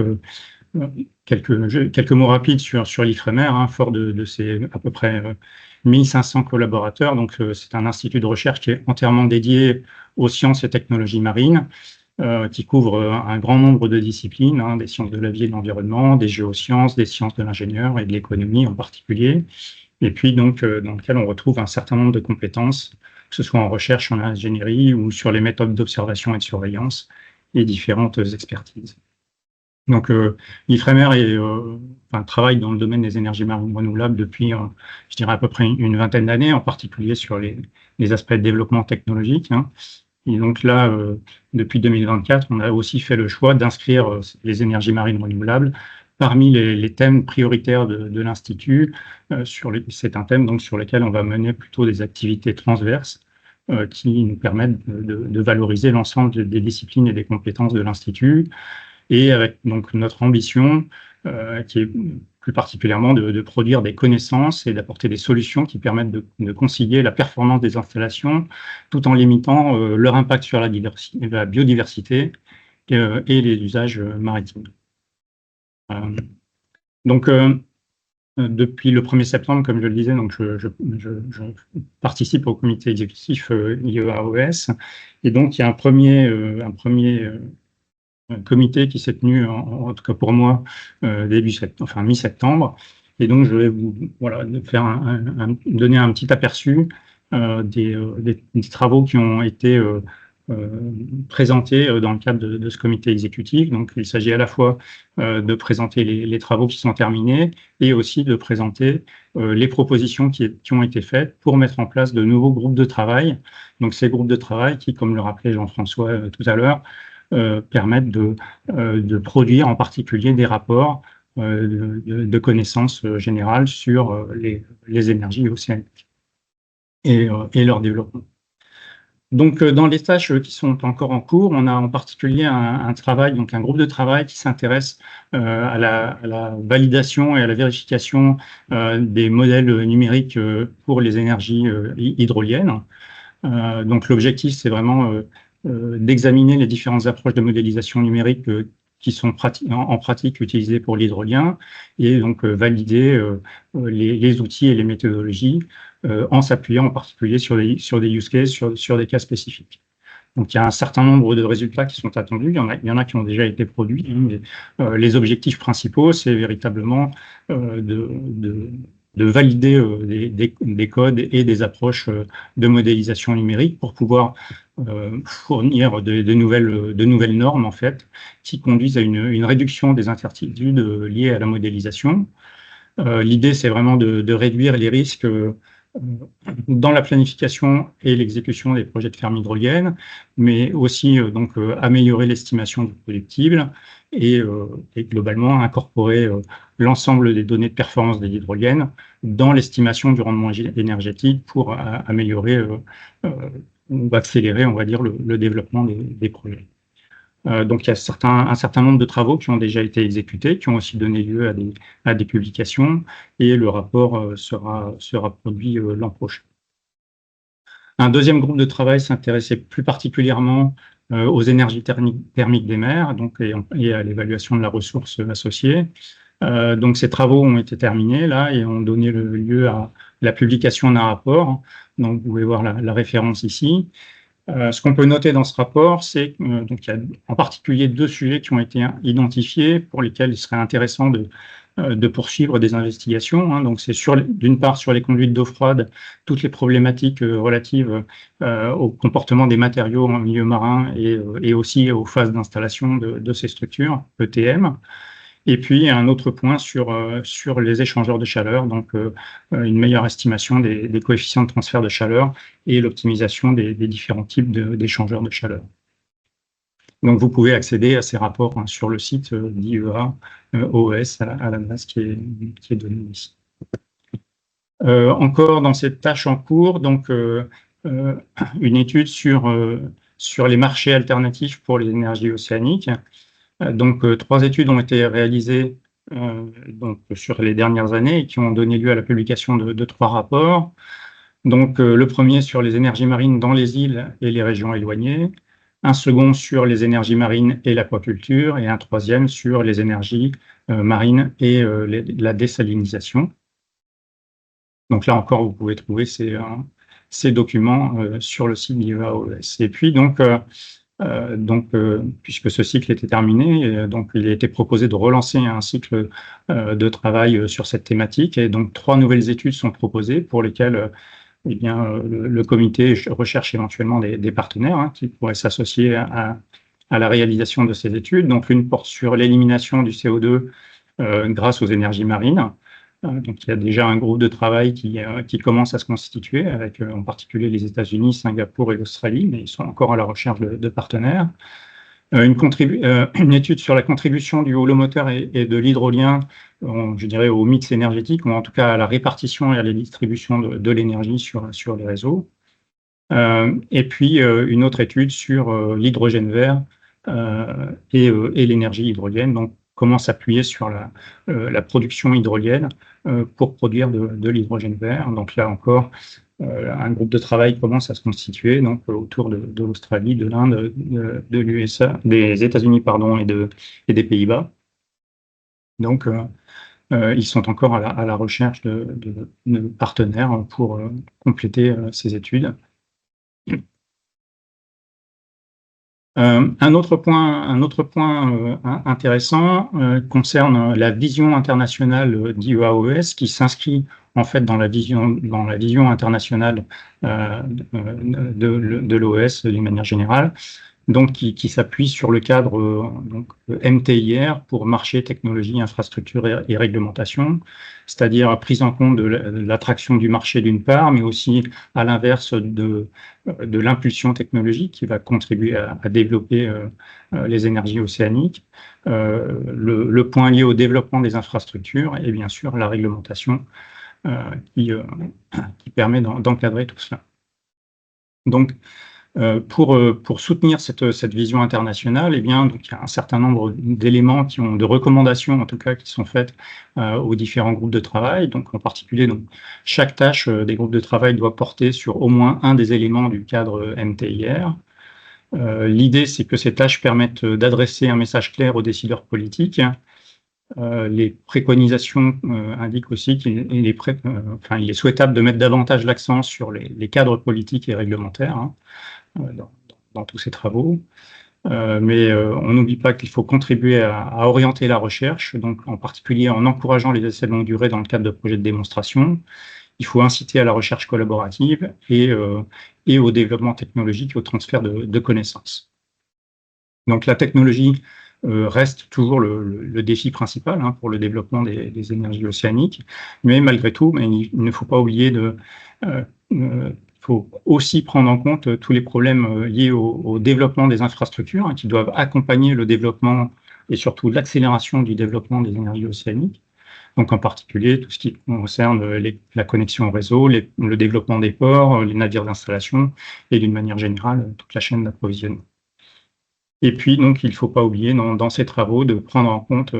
quelques mots rapides sur l'IFREMER, fort de ces à peu près 1500 collaborateurs. Donc c'est un institut de recherche qui est entièrement dédié aux sciences et technologies marines, qui couvre un grand nombre de disciplines, des sciences de la vie et de l'environnement, des géosciences, des sciences de l'ingénieur et de l'économie en particulier. Et puis donc dans lequel on retrouve un certain nombre de compétences, que ce soit en recherche, en ingénierie ou sur les méthodes d'observation et de surveillance et différentes expertises. Donc l'IFREMER travaille dans le domaine des énergies marines renouvelables depuis, je dirais, à peu près une vingtaine d'années, en particulier sur les aspects de développement technologique. Et donc là, depuis 2024, on a aussi fait le choix d'inscrire les énergies marines renouvelables parmi les thèmes prioritaires de l'Institut. C'est un thème donc, sur lequel on va mener plutôt des activités transverses qui nous permettent de valoriser l'ensemble des disciplines et des compétences de l'Institut. Et avec donc notre ambition, qui est plus particulièrement de produire des connaissances et d'apporter des solutions qui permettent de concilier la performance des installations tout en limitant leur impact sur la biodiversité et les usages maritimes. Donc, depuis le 1er septembre, comme je le disais, donc je participe au comité exécutif IEA-OS, et donc il y a un premier comité qui s'est tenu, en tout cas pour moi, mi-septembre. Et donc, je vais vous faire donner un petit aperçu des travaux qui ont été présentés dans le cadre de ce comité exécutif. Donc, il s'agit à la fois de présenter les travaux qui sont terminés et aussi de présenter les propositions qui ont été faites pour mettre en place de nouveaux groupes de travail. Donc, ces groupes de travail qui, comme le rappelait Jean-François tout à l'heure, permettent de produire en particulier des rapports de connaissances générales sur les énergies océaniques et leur développement. Donc, dans les tâches qui sont encore en cours, on a en particulier un groupe de travail qui s'intéresse à la validation et à la vérification des modèles numériques pour les énergies hydroliennes. Donc, l'objectif, c'est vraiment d'examiner les différentes approches de modélisation numérique qui sont en pratique utilisées pour l'hydrolien et donc valider les outils et les méthodologies en s'appuyant en particulier sur des use cases, sur des cas spécifiques. Donc il y a un certain nombre de résultats qui sont attendus, il y en a qui ont déjà été produits, mais les objectifs principaux, c'est véritablement de valider des codes et des approches de modélisation numérique pour pouvoir fournir de nouvelles normes, en fait, qui conduisent à une réduction des incertitudes liées à la modélisation. L'idée, c'est vraiment de réduire les risques dans la planification et l'exécution des projets de ferme hydrolienne, mais aussi améliorer l'estimation du productible et globalement incorporer l'ensemble des données de performance des hydroliennes dans l'estimation du rendement énergétique pour améliorer ou accélérer, on va dire, le développement des projets. Donc, il y a un certain nombre de travaux qui ont déjà été exécutés, qui ont aussi donné lieu à des publications, et le rapport sera produit l'an prochain. Un deuxième groupe de travail s'intéressait plus particulièrement aux énergies thermiques des mers, donc, et à l'évaluation de la ressource associée. Donc, ces travaux ont été terminés là et ont donné lieu à la publication d'un rapport. Donc, vous pouvez voir la référence ici. Ce qu'on peut noter dans ce rapport, c'est qu'il y a en particulier 2 sujets qui ont été identifiés pour lesquels il serait intéressant de poursuivre des investigations. Hein. Donc, c'est d'une part sur les conduites d'eau froide, toutes les problématiques relatives au comportement des matériaux en milieu marin et aussi aux phases d'installation de ces structures, ETM. Et puis, un autre point sur les échangeurs de chaleur, donc une meilleure estimation des coefficients de transfert de chaleur et l'optimisation des différents types d'échangeurs de chaleur. Donc, vous pouvez accéder à ces rapports sur le site d'IEA OES à la base qui est donné ici. Encore dans cette tâche en cours, donc une étude sur les marchés alternatifs pour les énergies océaniques. Donc, 3 études ont été réalisées sur les dernières années et qui ont donné lieu à la publication de 3 rapports. Donc, le premier sur les énergies marines dans les îles et les régions éloignées, un second sur les énergies marines et l'aquaculture, et un troisième sur les énergies marines et la désalinisation. Donc là encore, vous pouvez trouver ces documents sur le site d'IEA-OES. Et puis puisque ce cycle était terminé, donc il a été proposé de relancer un cycle de travail sur cette thématique, et donc 3 nouvelles études sont proposées pour lesquelles le comité recherche éventuellement des partenaires qui pourraient s'associer à la réalisation de ces études. Donc l'une porte sur l'élimination du CO2 grâce aux énergies marines. Donc, il y a déjà un groupe de travail qui commence à se constituer, avec en particulier les États-Unis, Singapour et l'Australie, mais ils sont encore à la recherche de partenaires. Une étude sur la contribution du holomoteur et de l'hydrolien, je dirais, au mix énergétique, ou en tout cas à la répartition et à la distribution de l'énergie sur les réseaux. Et puis, une autre étude sur l'hydrogène vert et l'énergie hydrolienne, donc comment s'appuyer sur la production hydrolienne pour produire de l'hydrogène vert. Donc là encore, un groupe de travail commence à se constituer donc, autour de l'Australie, de l'Inde, de l'USA, des États-Unis et des Pays-Bas. Donc, ils sont encore à la recherche de partenaires pour compléter ces études. Un autre point intéressant concerne la vision internationale d'IEA-OES qui s'inscrit en fait dans la vision internationale de l'OES d'une manière générale, donc qui s'appuie sur le cadre MTIR pour marché, technologie, infrastructure et réglementation, c'est-à-dire prise en compte de l'attraction du marché d'une part, mais aussi à l'inverse de l'impulsion technologique qui va contribuer à développer les énergies océaniques, le point lié au développement des infrastructures et bien sûr la réglementation qui permet d'encadrer tout cela. Donc, pour soutenir cette vision internationale, donc, il y a un certain nombre d'éléments de recommandations en tout cas qui sont faites aux différents groupes de travail. Donc en particulier, chaque tâche des groupes de travail doit porter sur au moins un des éléments du cadre MTIR. L'idée, c'est que ces tâches permettent d'adresser un message clair aux décideurs politiques. Les préconisations indiquent aussi qu'il est souhaitable de mettre davantage l'accent sur les cadres politiques et réglementaires dans tous ces travaux. Mais on n'oublie pas qu'il faut contribuer à orienter la recherche, donc en particulier en encourageant les essais de longue durée dans le cadre de projets de démonstration. il faut inciter à la recherche collaborative et au développement technologique et au transfert de connaissances. Donc la technologie reste toujours le défi principal pour le développement des énergies océaniques, mais malgré tout, il ne faut pas oublier il faut aussi prendre en compte tous les problèmes liés au développement des infrastructures qui doivent accompagner le développement et surtout l'accélération du développement des énergies océaniques. Donc en particulier tout ce qui concerne la connexion au réseau, le développement des ports, les navires d'installation et d'une manière générale toute la chaîne d'approvisionnement. Et puis donc il ne faut pas oublier dans ces travaux de prendre en compte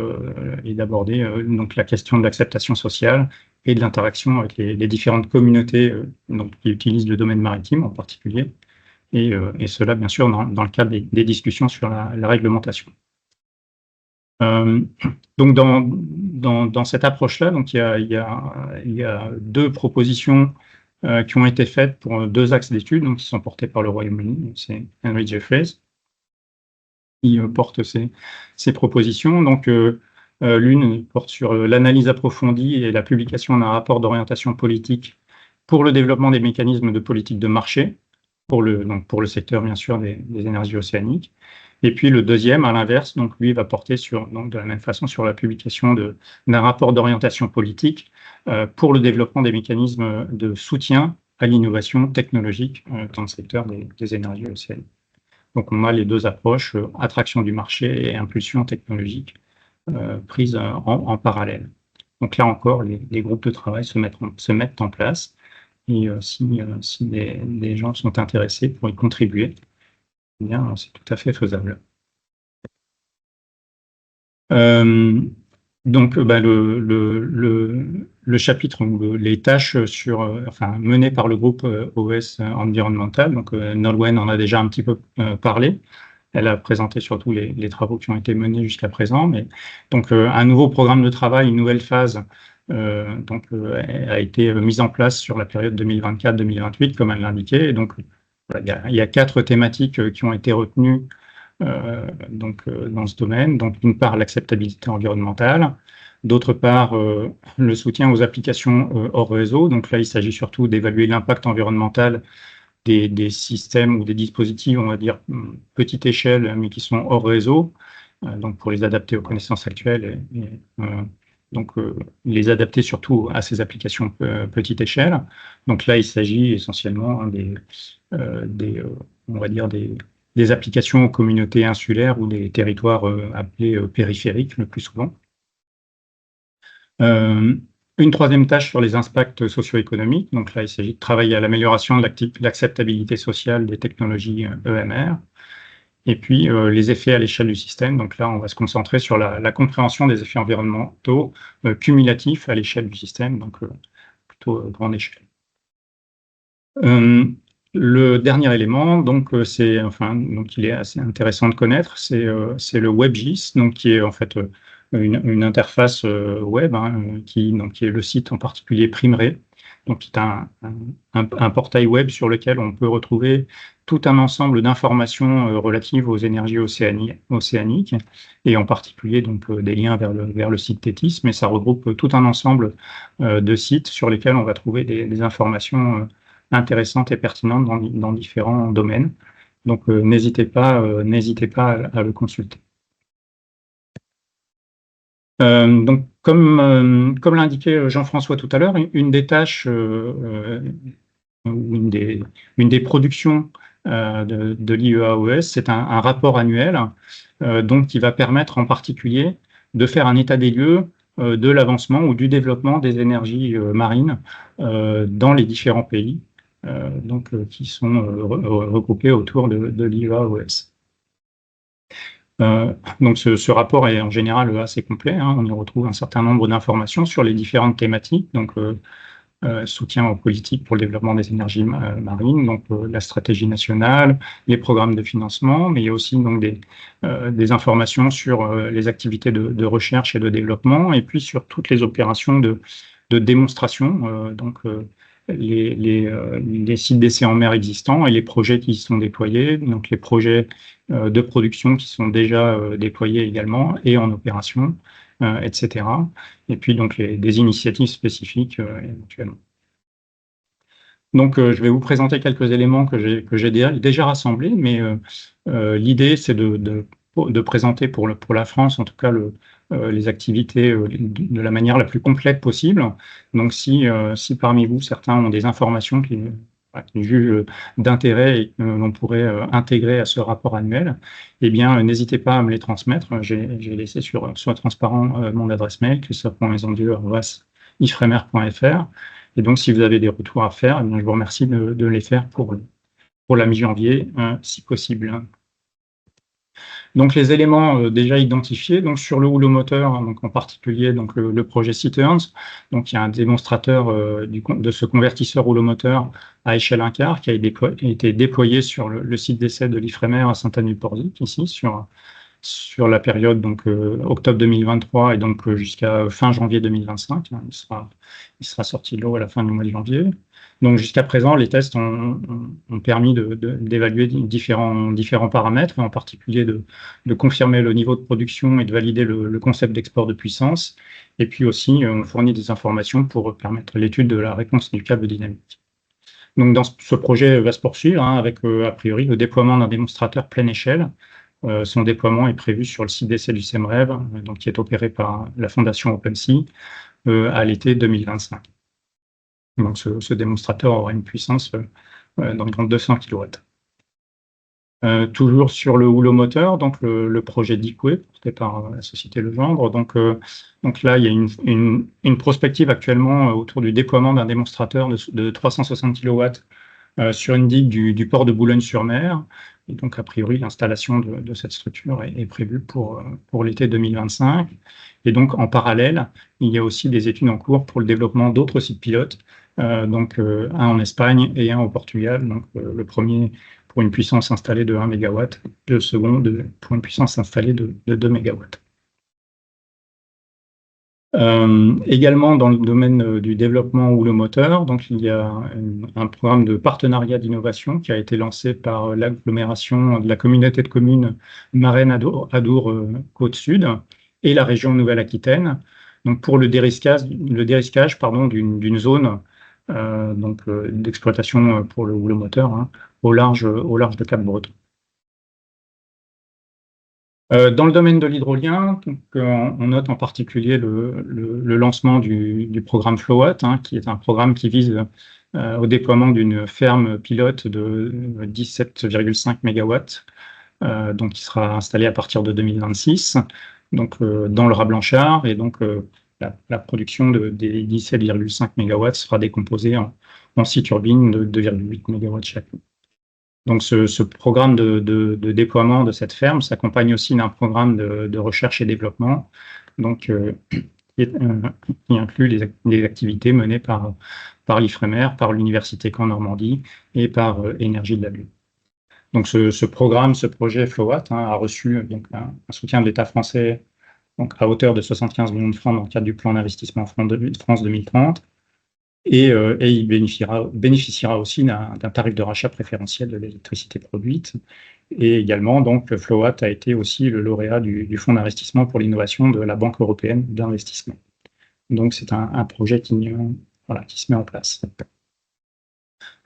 et d'aborder donc la question de l'acceptation sociale et de l'interaction avec les différentes communautés qui utilisent le domaine maritime en particulier, et cela bien sûr dans le cadre des discussions sur la réglementation. Donc dans cette approche-là, donc il y a 2 propositions qui ont été faites pour 2 axes d'études, donc qui sont portés par le Royaume-Uni. C'est Henry Jeffreys qui porte ces propositions. Donc l'une porte sur l'analyse approfondie et la publication d'un rapport d'orientation politique pour le développement des mécanismes de politique de marché pour le secteur bien sûr des énergies océaniques. Et puis le deuxième, à l'inverse, donc lui va porter de la même façon sur la publication d'un rapport d'orientation politique pour le développement des mécanismes de soutien à l'innovation technologique dans le secteur des énergies océaniques. Donc on a les 2 approches, attraction du marché et impulsion technologique, prises en parallèle. Donc là encore, les groupes de travail se mettent en place, et si des gens sont intéressés pour y contribuer, eh bien, c'est tout à fait faisable. Donc, le chapitre ou les tâches menées par le groupe OS Environnemental, donc Nolwenn en a déjà un petit peu parlé. Elle a présenté surtout les travaux qui ont été menés jusqu'à présent. Mais donc, un nouveau programme de travail, une nouvelle phase, a été mise en place sur la période 2024-2028, comme elle l'indiquait. Et donc, il y a 4 thématiques qui ont été retenues dans ce domaine. Donc, d'une part, l'acceptabilité environnementale, d'autre part, le soutien aux applications hors réseau. Donc là, il s'agit surtout d'évaluer l'impact environnemental des systèmes ou des dispositifs, on va dire, petite échelle, mais qui sont hors réseau, donc pour les adapter aux connaissances actuelles donc les adapter surtout à ces applications petite échelle. Donc là, il s'agit essentiellement on va dire des applications aux communautés insulaires ou des territoires appelés périphériques le plus souvent. Une troisième tâche sur les impacts socio-économiques. Donc là, il s'agit de travailler à l'amélioration de l'acceptabilité sociale des technologies EMR. Et puis, les effets à l'échelle du système. Donc là, on va se concentrer sur la compréhension des effets environnementaux cumulatifs à l'échelle du système, donc plutôt grande échelle. Le dernier élément, donc il est assez intéressant de connaître, c'est le WebGIS, donc qui est en fait une interface web, qui est le site en particulier Primeray, donc qui est un portail web sur lequel on peut retrouver tout un ensemble d'informations relatives aux énergies océaniques, et en particulier donc des liens vers le site Tethys, mais ça regroupe tout un ensemble de sites sur lesquels on va trouver des informations intéressantes et pertinentes dans différents domaines. Donc n'hésitez pas à le consulter. Donc comme l'indiquait Jean-François tout à l'heure, une des tâches, une des productions de l'IEA-OES, c'est un rapport annuel donc qui va permettre en particulier de faire un état des lieux de l'avancement ou du développement des énergies marines dans les différents pays qui sont regroupés autour de l'IEA-OES. Donc ce rapport est en général assez complet, on y retrouve un certain nombre d'informations sur les différentes thématiques, donc soutien aux politiques pour le développement des énergies marines, donc la stratégie nationale, les programmes de financement, mais il y a aussi donc des informations sur les activités de recherche et de développement, et puis sur toutes les opérations de démonstration, les sites d'essais en mer existants et les projets qui y sont déployés, donc les projets de production qui sont déjà déployés également et en opération, etc. Et puis donc des initiatives spécifiques éventuellement. Donc, je vais vous présenter quelques éléments que j'ai déjà rassemblés, mais l'idée, c'est de présenter pour la France, en tout cas, les activités de la manière la plus complète possible. Donc, si parmi vous, certains ont des informations qui jugent d'intérêt et que l'on pourrait intégrer à ce rapport annuel, eh bien, n'hésitez pas à me les transmettre. J'ai laissé sur Transparent mon adresse mail, christophe.maisondieu@ifremer.fr. Et donc, si vous avez des retours à faire, eh bien, je vous remercie de les faire pour la mi-janvier, si possible. Donc, les éléments déjà identifiés, donc sur le rouleau-moteur, hein, donc en particulier donc le projet Citerns. Donc, il y a un démonstrateur de ce convertisseur rouleau-moteur à échelle 1/4 qui a été déployé sur le site d'essai de l'Ifremer à Saint-Anne-du-Port-Dic, ici, sur la période donc octobre 2023 et donc jusqu'à fin janvier 2025. Il sera sorti de l'eau à la fin du mois de janvier. Donc jusqu'à présent, les tests ont permis d'évaluer différents paramètres, et en particulier de confirmer le niveau de production et de valider le concept d'export de puissance. Et puis aussi, on fournit des informations pour permettre l'étude de la réponse du câble dynamique. Donc ce projet va se poursuivre avec a priori le déploiement d'un démonstrateur pleine échelle. Son déploiement est prévu sur le site d'essai du CEMREV, donc qui est opéré par la fondation OpenSea, à l'été 2025. Donc ce démonstrateur aura une puissance d'environ 200 kW. Toujours sur le rouleau-moteur, donc le projet DICWE, porté par la société Legendre. Donc là, il y a une prospective actuellement autour du déploiement d'un démonstrateur de 360 kW sur une digue du port de Boulogne-sur-Mer. Et donc, a priori, l'installation de cette structure est prévue pour l'été 2025. Et donc, en parallèle, il y a aussi des études en cours pour le développement d'autres sites pilotes, donc un en Espagne et un au Portugal. Donc, le premier pour une puissance installée de 1 MW, le second pour une puissance installée de 2 MW. Également dans le domaine du développement rouleau-moteur, donc il y a un programme de partenariat d'innovation qui a été lancé par l'agglomération de la communauté de communes Marennes-Adour Côte Sud et la région Nouvelle-Aquitaine, donc pour le dérisquage d'une zone d'exploitation pour le rouleau-moteur au large de Cap-Breton. Dans le domaine de l'hydrolien, on note en particulier le lancement du programme FLOWATT, qui est un programme qui vise au déploiement d'une ferme pilote de 17,5 MW, donc qui sera installée à partir de 2026, donc dans le Raz Blanchard, et donc la production des 17,5 MW sera décomposée en 6 turbines de 2,8 MW chacune. Donc, ce programme de déploiement de cette ferme s'accompagne aussi d'un programme de recherche et développement, donc qui inclut les activités menées par l'Ifremer, par l'Université Caen Normandie et par Énergie de la Lune. Donc, ce projet FLOWATT a reçu donc un soutien de l'État français donc à hauteur de 75 millions de francs dans le cadre du plan d'investissement France 2030. Et il bénéficiera aussi d'un tarif de rachat préférentiel de l'électricité produite. Et également, donc, FLOWATT a été aussi le lauréat du Fonds d'investissement pour l'innovation de la Banque européenne d'investissement. Donc, c'est un projet qui se met en place.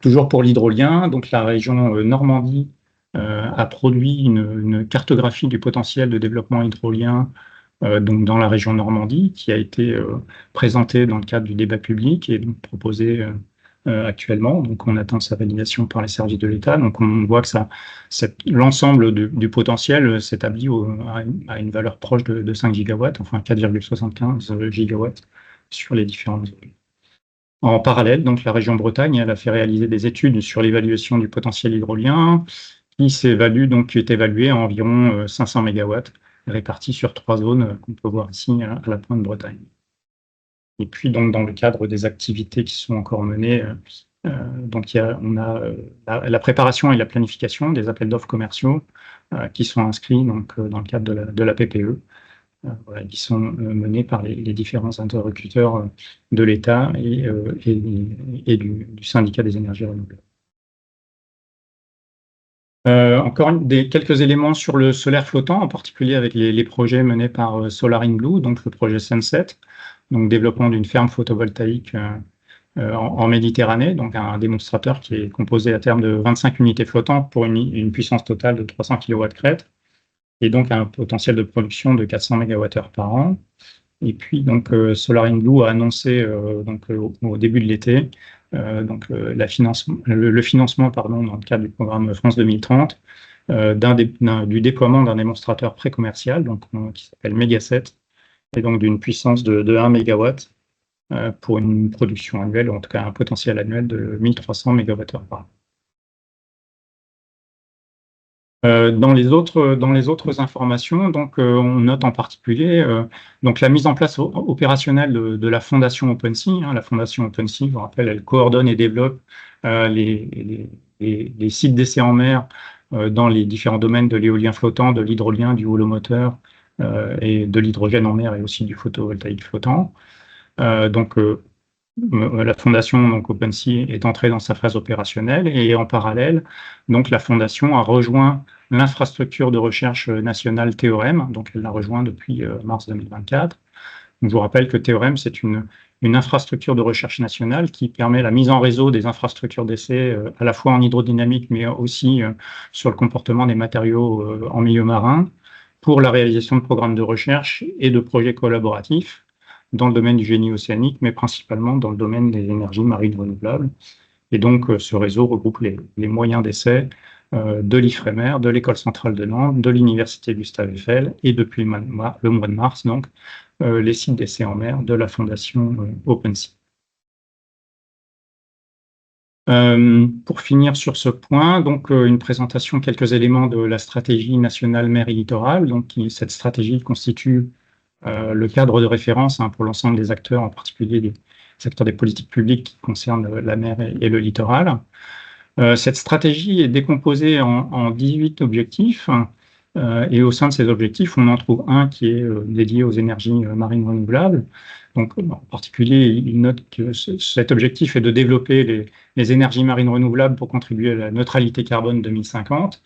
Toujours pour l'hydrolien, donc la région Normandie a produit une cartographie du potentiel de développement hydrolien donc dans la région Normandie, qui a été présentée dans le cadre du débat public et donc proposée actuellement. Donc, on attend sa validation par les services de l'État. Donc, on voit que l'ensemble du potentiel s'établit à une valeur proche de 5 gigawatts, enfin 4,75 gigawatts sur les différentes zones. En parallèle, donc, la région Bretagne, elle a fait réaliser des études sur l'évaluation du potentiel hydrolien, qui est évalué à environ 500 mégawatts, répartis sur 3 zones qu'on peut voir ici à la pointe de Bretagne. Et puis, donc, dans le cadre des activités qui sont encore menées, donc on a la préparation et la planification des appels d'offres commerciaux qui sont inscrits donc, dans le cadre de la PPE, qui sont menés par les différents interlocuteurs de l'État et du syndicat des énergies renouvelables. Encore quelques éléments sur le solaire flottant, en particulier avec les projets menés par Solar in Blue, donc le projet Sunset, donc développement d'une ferme photovoltaïque en Méditerranée, donc un démonstrateur qui est composé à terme de 25 unités flottantes pour une puissance totale de 300 kW crête, et donc un potentiel de production de 400 MWh par an. Et puis donc SolarInBlue a annoncé au début de l'été le financement dans le cadre du programme France 2030 du déploiement d'un démonstrateur pré-commercial qui s'appelle Megaset, et donc d'une puissance de 1 MW pour une production annuelle, ou en tout cas un potentiel annuel de 1300 MWh par an. Dans les autres informations, on note en particulier la mise en place opérationnelle de la fondation OpenSea. La fondation OpenSea, je vous rappelle, elle coordonne et développe les sites d'essai en mer dans les différents domaines de l'éolien flottant, de l'hydrolien, du holomoteur et de l'hydrogène en mer, et aussi du photovoltaïque flottant. La fondation OpenSea est entrée dans sa phase opérationnelle, et en parallèle, la fondation a rejoint l'infrastructure de recherche nationale Théorème, elle l'a rejoint depuis mars 2024. Je vous rappelle que Théorème, c'est une infrastructure de recherche nationale qui permet la mise en réseau des infrastructures d'essai à la fois en hydrodynamique, mais aussi sur le comportement des matériaux en milieu marin, pour la réalisation de programmes de recherche et de projets collaboratifs dans le domaine du génie océanique, mais principalement dans le domaine des énergies marines renouvelables. Et donc, ce réseau regroupe les moyens d'essai de l'IFREMER, de l'École centrale de Nantes, de l'Université Gustave Eiffel, et depuis le mois de mars, les sites d'essai en mer de la fondation OpenSea. Pour finir sur ce point, une présentation, quelques éléments de la stratégie nationale mer et littoral. Cette stratégie constitue le cadre de référence pour l'ensemble des acteurs, en particulier les acteurs des politiques publiques qui concernent la mer et le littoral. Cette stratégie est décomposée en 18 objectifs, et au sein de ces objectifs, on en trouve un qui est dédié aux énergies marines renouvelables. En particulier, il note que cet objectif est de développer les énergies marines renouvelables pour contribuer à la neutralité carbone 2050,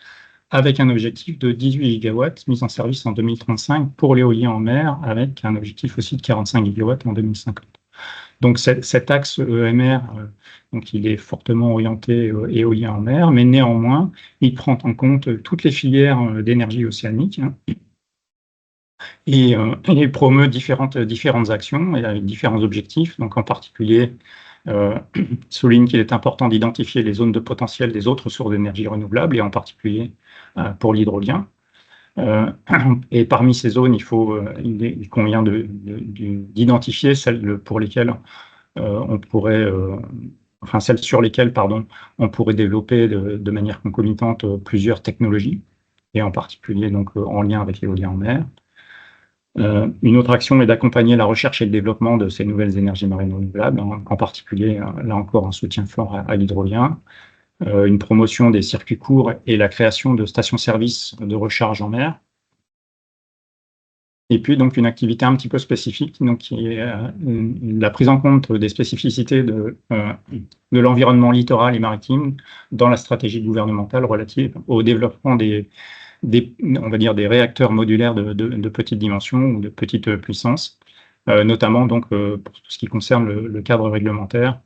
avec un objectif de 18 gigawatts mis en service en 2035 pour l'éolien en mer, avec un objectif aussi de 45 gigawatts en 2050. Donc cet axe EMR, il est fortement orienté éolien en mer, mais néanmoins, il prend en compte toutes les filières d'énergie océanique, et il promeut différentes actions et avec différents objectifs. En particulier, souligne qu'il est important d'identifier les zones de potentiel des autres sources d'énergie renouvelable, et en particulier pour l'hydrolien. Et parmi ces zones, il convient d'identifier celles pour lesquelles celles sur lesquelles on pourrait développer de manière concomitante plusieurs technologies, et en particulier en lien avec l'éolien en mer. Une autre action est d'accompagner la recherche et le développement de ces nouvelles énergies marines renouvelables, en particulier, là encore, un soutien fort à l'hydrolien, une promotion des circuits courts et la création de stations-service de recharge en mer. Et puis une activité un petit peu spécifique, qui est la prise en compte des spécificités de l'environnement littoral et maritime dans la stratégie gouvernementale relative au développement des réacteurs modulaires de petite dimension ou de petite puissance, notamment pour tout ce qui concerne le cadre réglementaire.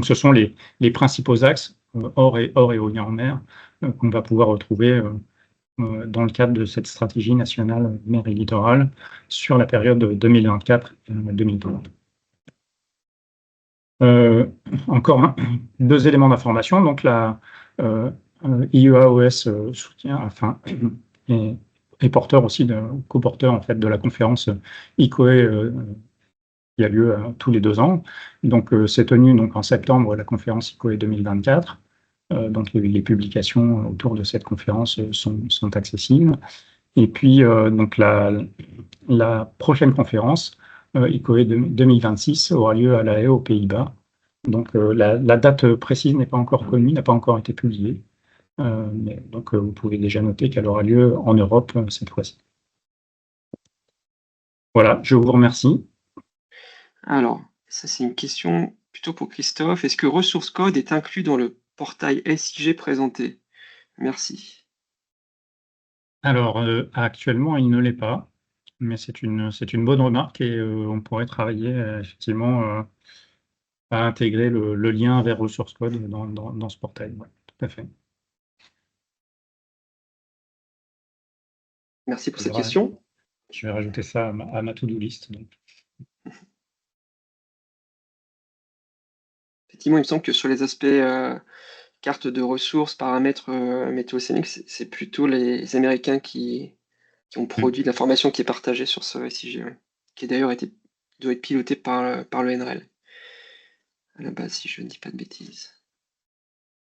Ce sont les principaux axes hors éolien en mer qu'on va pouvoir retrouver dans le cadre de cette stratégie nationale mer et littoral sur la période 2024-2030. Encore deux éléments d'information. La IEA-OS soutient, est porteur aussi, coporteur en fait de la conférence ICOE qui a lieu tous les 2 ans. C'est tenu en septembre la conférence ICOE 2024. Les publications autour de cette conférence sont accessibles. Et puis la prochaine conférence ICOE 2026 aura lieu à La Haye, aux Pays-Bas. La date précise n'est pas encore connue, n'a pas encore été publiée. Vous pouvez déjà noter qu'elle aura lieu en Europe cette fois-ci. Voilà, je vous remercie. Alors, ça c'est une question plutôt pour Christophe. Est-ce que Ressource Code est inclus dans le portail SIG présenté? Merci. Alors, actuellement, il ne l'est pas. mais c'est une bonne remarque et on pourrait travailler effectivement à intégrer le lien vers le source code dans ce portail. Ouais, tout à fait. Merci pour Je cette vais, question. je vais rajouter ça à ma to-do list. Donc. Effectivement, il me semble que sur les aspects carte de ressources, paramètres météo-océaniques, c'est plutôt les Américains qui ont produit de l'information qui est partagée sur ce SIG, ouais, qui d'ailleurs doit être piloté par le NREL, à la base, si je ne dis pas de bêtises.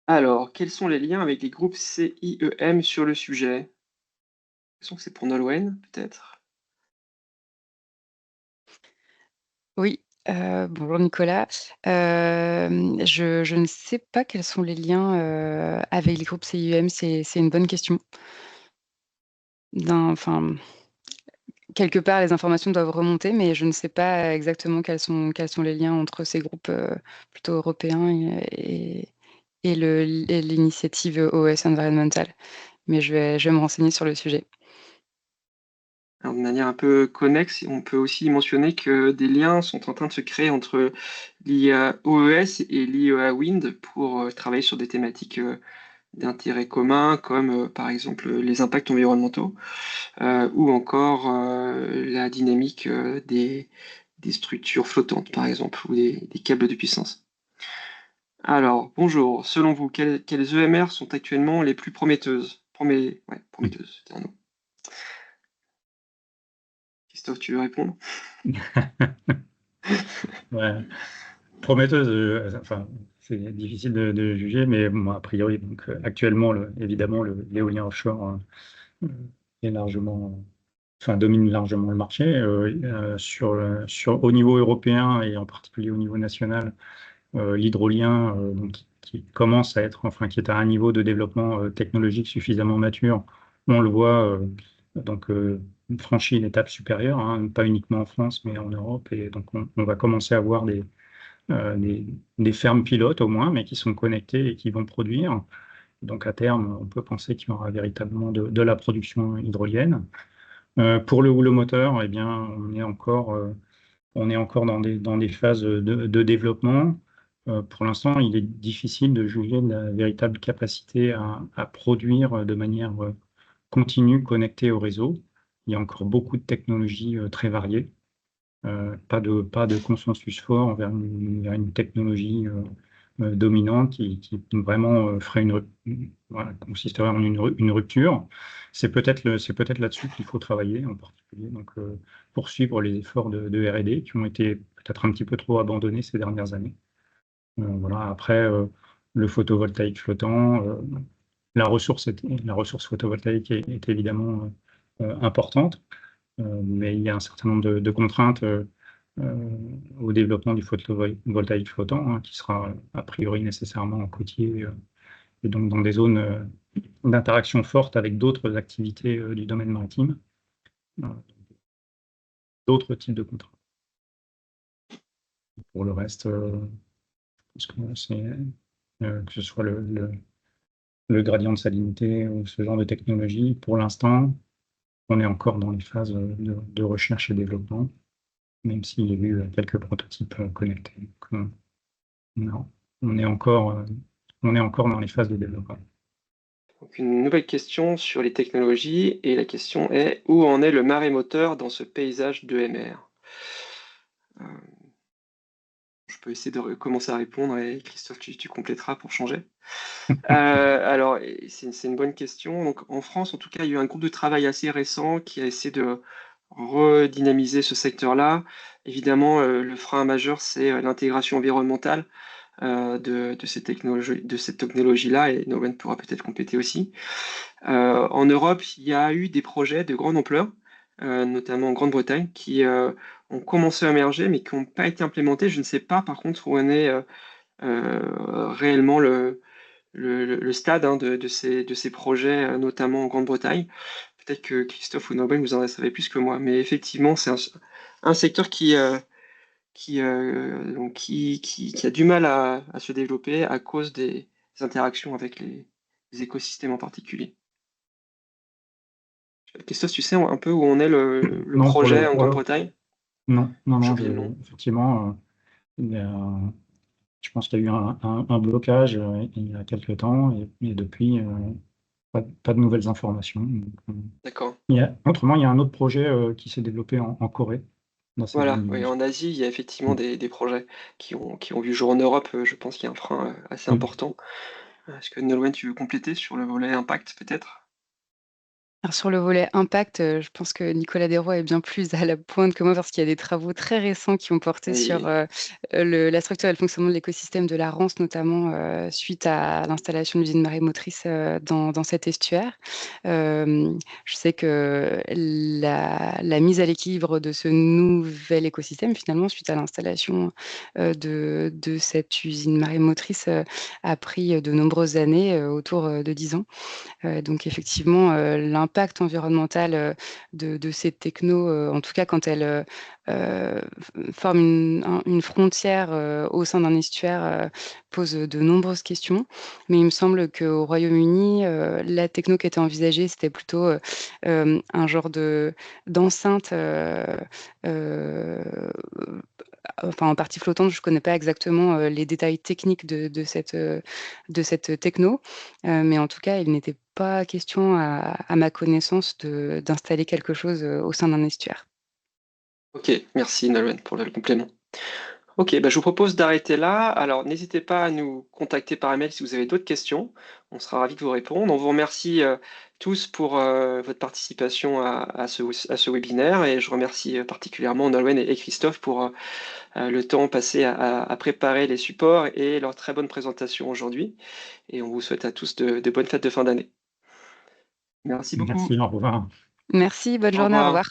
Alors, quels sont les liens avec les groupes CIEM sur le sujet? Je pense que c'est pour Nolwenn, peut-être? Oui, bonjour Nicolas. Je ne sais pas quels sont les liens, avec les groupes CIEM, c'est une bonne question. Enfin, quelque part, les informations doivent remonter, mais je ne sais pas exactement quels sont les liens entre ces groupes, plutôt européens et l'initiative OS Environmental. Mais je vais me renseigner sur le sujet. Alors, de manière un peu connexe, on peut aussi mentionner que des liens sont en train de se créer entre l'IA OES et l'IEA Wind pour travailler sur des thématiques d'intérêt commun, comme par exemple les impacts environnementaux, ou encore la dynamique des structures flottantes, par exemple, ou des câbles de puissance. Alors, bonjour, selon vous, quelles EMR sont actuellement les plus prometteuses? Prometteuses, c'est un nom. Christophe, tu veux répondre? Ouais. Prometteuse, enfin, c'est difficile de juger, mais bon, a priori, donc, actuellement, évidemment, l'éolien offshore est largement, enfin, domine largement le marché. Au niveau européen et en particulier au niveau national, l'hydrolien, donc, qui commence à être, enfin, qui est à un niveau de développement technologique suffisamment mature, on le voit, donc, franchit une étape supérieure, hein, pas uniquement en France, mais en Europe, et donc on va commencer à voir des fermes pilotes au moins, mais qui sont connectées et qui vont produire. Donc à terme, on peut penser qu'il y aura véritablement de la production hydrolienne. Pour le houleau moteur, eh bien, on est encore dans des phases de développement. Pour l'instant, il est difficile de juger de la véritable capacité à produire de manière continue, connectée au réseau. Il y a encore beaucoup de technologies très variées. Pas de consensus fort vers vers une technologie dominante qui vraiment ferait voilà, consisterait en une rupture. C'est peut-être là-dessus qu'il faut travailler en particulier. Donc, poursuivre les efforts de R&D qui ont été peut-être un petit peu trop abandonnés ces dernières années. Voilà. Après, le photovoltaïque flottant, la ressource photovoltaïque est évidemment importante. Mais il y a un certain nombre de contraintes au développement du photovoltaïque flottant, hein, qui sera a priori nécessairement en côtier, et donc dans des zones d'interaction forte avec d'autres activités du domaine maritime, euh, d'autres types de contraintes. Pour le reste, je pense que ce soit le gradient de salinité ou ce genre de technologie, pour l'instant, on est encore dans les phases de recherche et développement, même s'il y a eu quelques prototypes connectés. Donc, non, on est encore dans les phases de développement. Donc, une nouvelle question sur les technologies, et la question est: où en est le marémoteur dans ce paysage d'EMR? Je peux essayer de commencer à répondre et Christophe, tu compléteras pour changer. Alors, c'est une bonne question. Donc, en France, en tout cas, il y a eu un groupe de travail assez récent qui a essayé de redynamiser ce secteur-là. Évidemment, le frein majeur, c'est l'intégration environnementale de cette technologie-là, et Nowen pourra peut-être compléter aussi. En Europe, il y a eu des projets de grande ampleur, notamment en Grande-Bretagne, qui ont commencé à émerger, mais qui n'ont pas été implémentés. Je ne sais pas, par contre, où en est réellement le stade, hein, de ces projets, notamment en Grande-Bretagne. Peut-être que Christophe ou Nobel, vous en savez plus que moi, mais effectivement, c'est un secteur qui a du mal à se développer à cause des interactions avec les écosystèmes en particulier. Christophe, tu sais un peu où on est le Non, projet en Grande-Bretagne? non, J'ai oublié le nom. effectivement, il y a- je pense qu'il y a eu un blocage il y a quelques temps et depuis, pas de nouvelles informations. Donc, D'accord. autrement, il y a un autre projet qui s'est développé en Corée, d'assez Voilà, grande oui, dimension. en Asie, il y a effectivement Mm. des projets qui ont vu le jour en Europe. Je pense qu'il y a un frein assez Mm. important. Est-ce que Nolwenn, tu veux compléter sur le volet impact peut-être? Alors sur le volet impact, je pense que Nicolas Desrois est bien plus à la pointe que moi parce qu'il y a des travaux très récents qui ont porté sur, Oui, la structure et le fonctionnement de l'écosystème de la Rance, notamment, suite à l'installation de l'usine marémotrice, dans cet estuaire. Je sais que la mise à l'équilibre de ce nouvel écosystème, finalement, suite à l'installation, de cette usine marémotrice, a pris, de nombreuses années, autour, de 10 ans. Donc effectivement, l'impact environnemental, de ces technos, en tout cas quand elles, forment une frontière, au sein d'un estuaire, pose, de nombreuses questions. Mais il me semble qu'au Royaume-Uni, la techno qui était envisagée, c'était plutôt, un genre d'enceinte, heu, enfin en partie flottante. Je connais pas exactement, les détails techniques de cette techno. Mais en tout cas, il n'était pas question à ma connaissance d'installer quelque chose, au sein d'un estuaire. ok, merci Nolwenn pour le complément. Ok, bah, je vous propose d'arrêter là. Alors, n'hésitez pas à nous contacter par email si vous avez d'autres questions. On sera ravis de vous répondre. On vous remercie tous pour votre participation à ce webinaire et je remercie particulièrement Nolwenn et Christophe pour le temps passé à préparer les supports et leur très bonne présentation aujourd'hui. Et on vous souhaite à tous de bonnes fêtes de fin d'année. Merci beaucoup. Merci, au revoir. Merci, bonne Au journée, au revoir. revoir.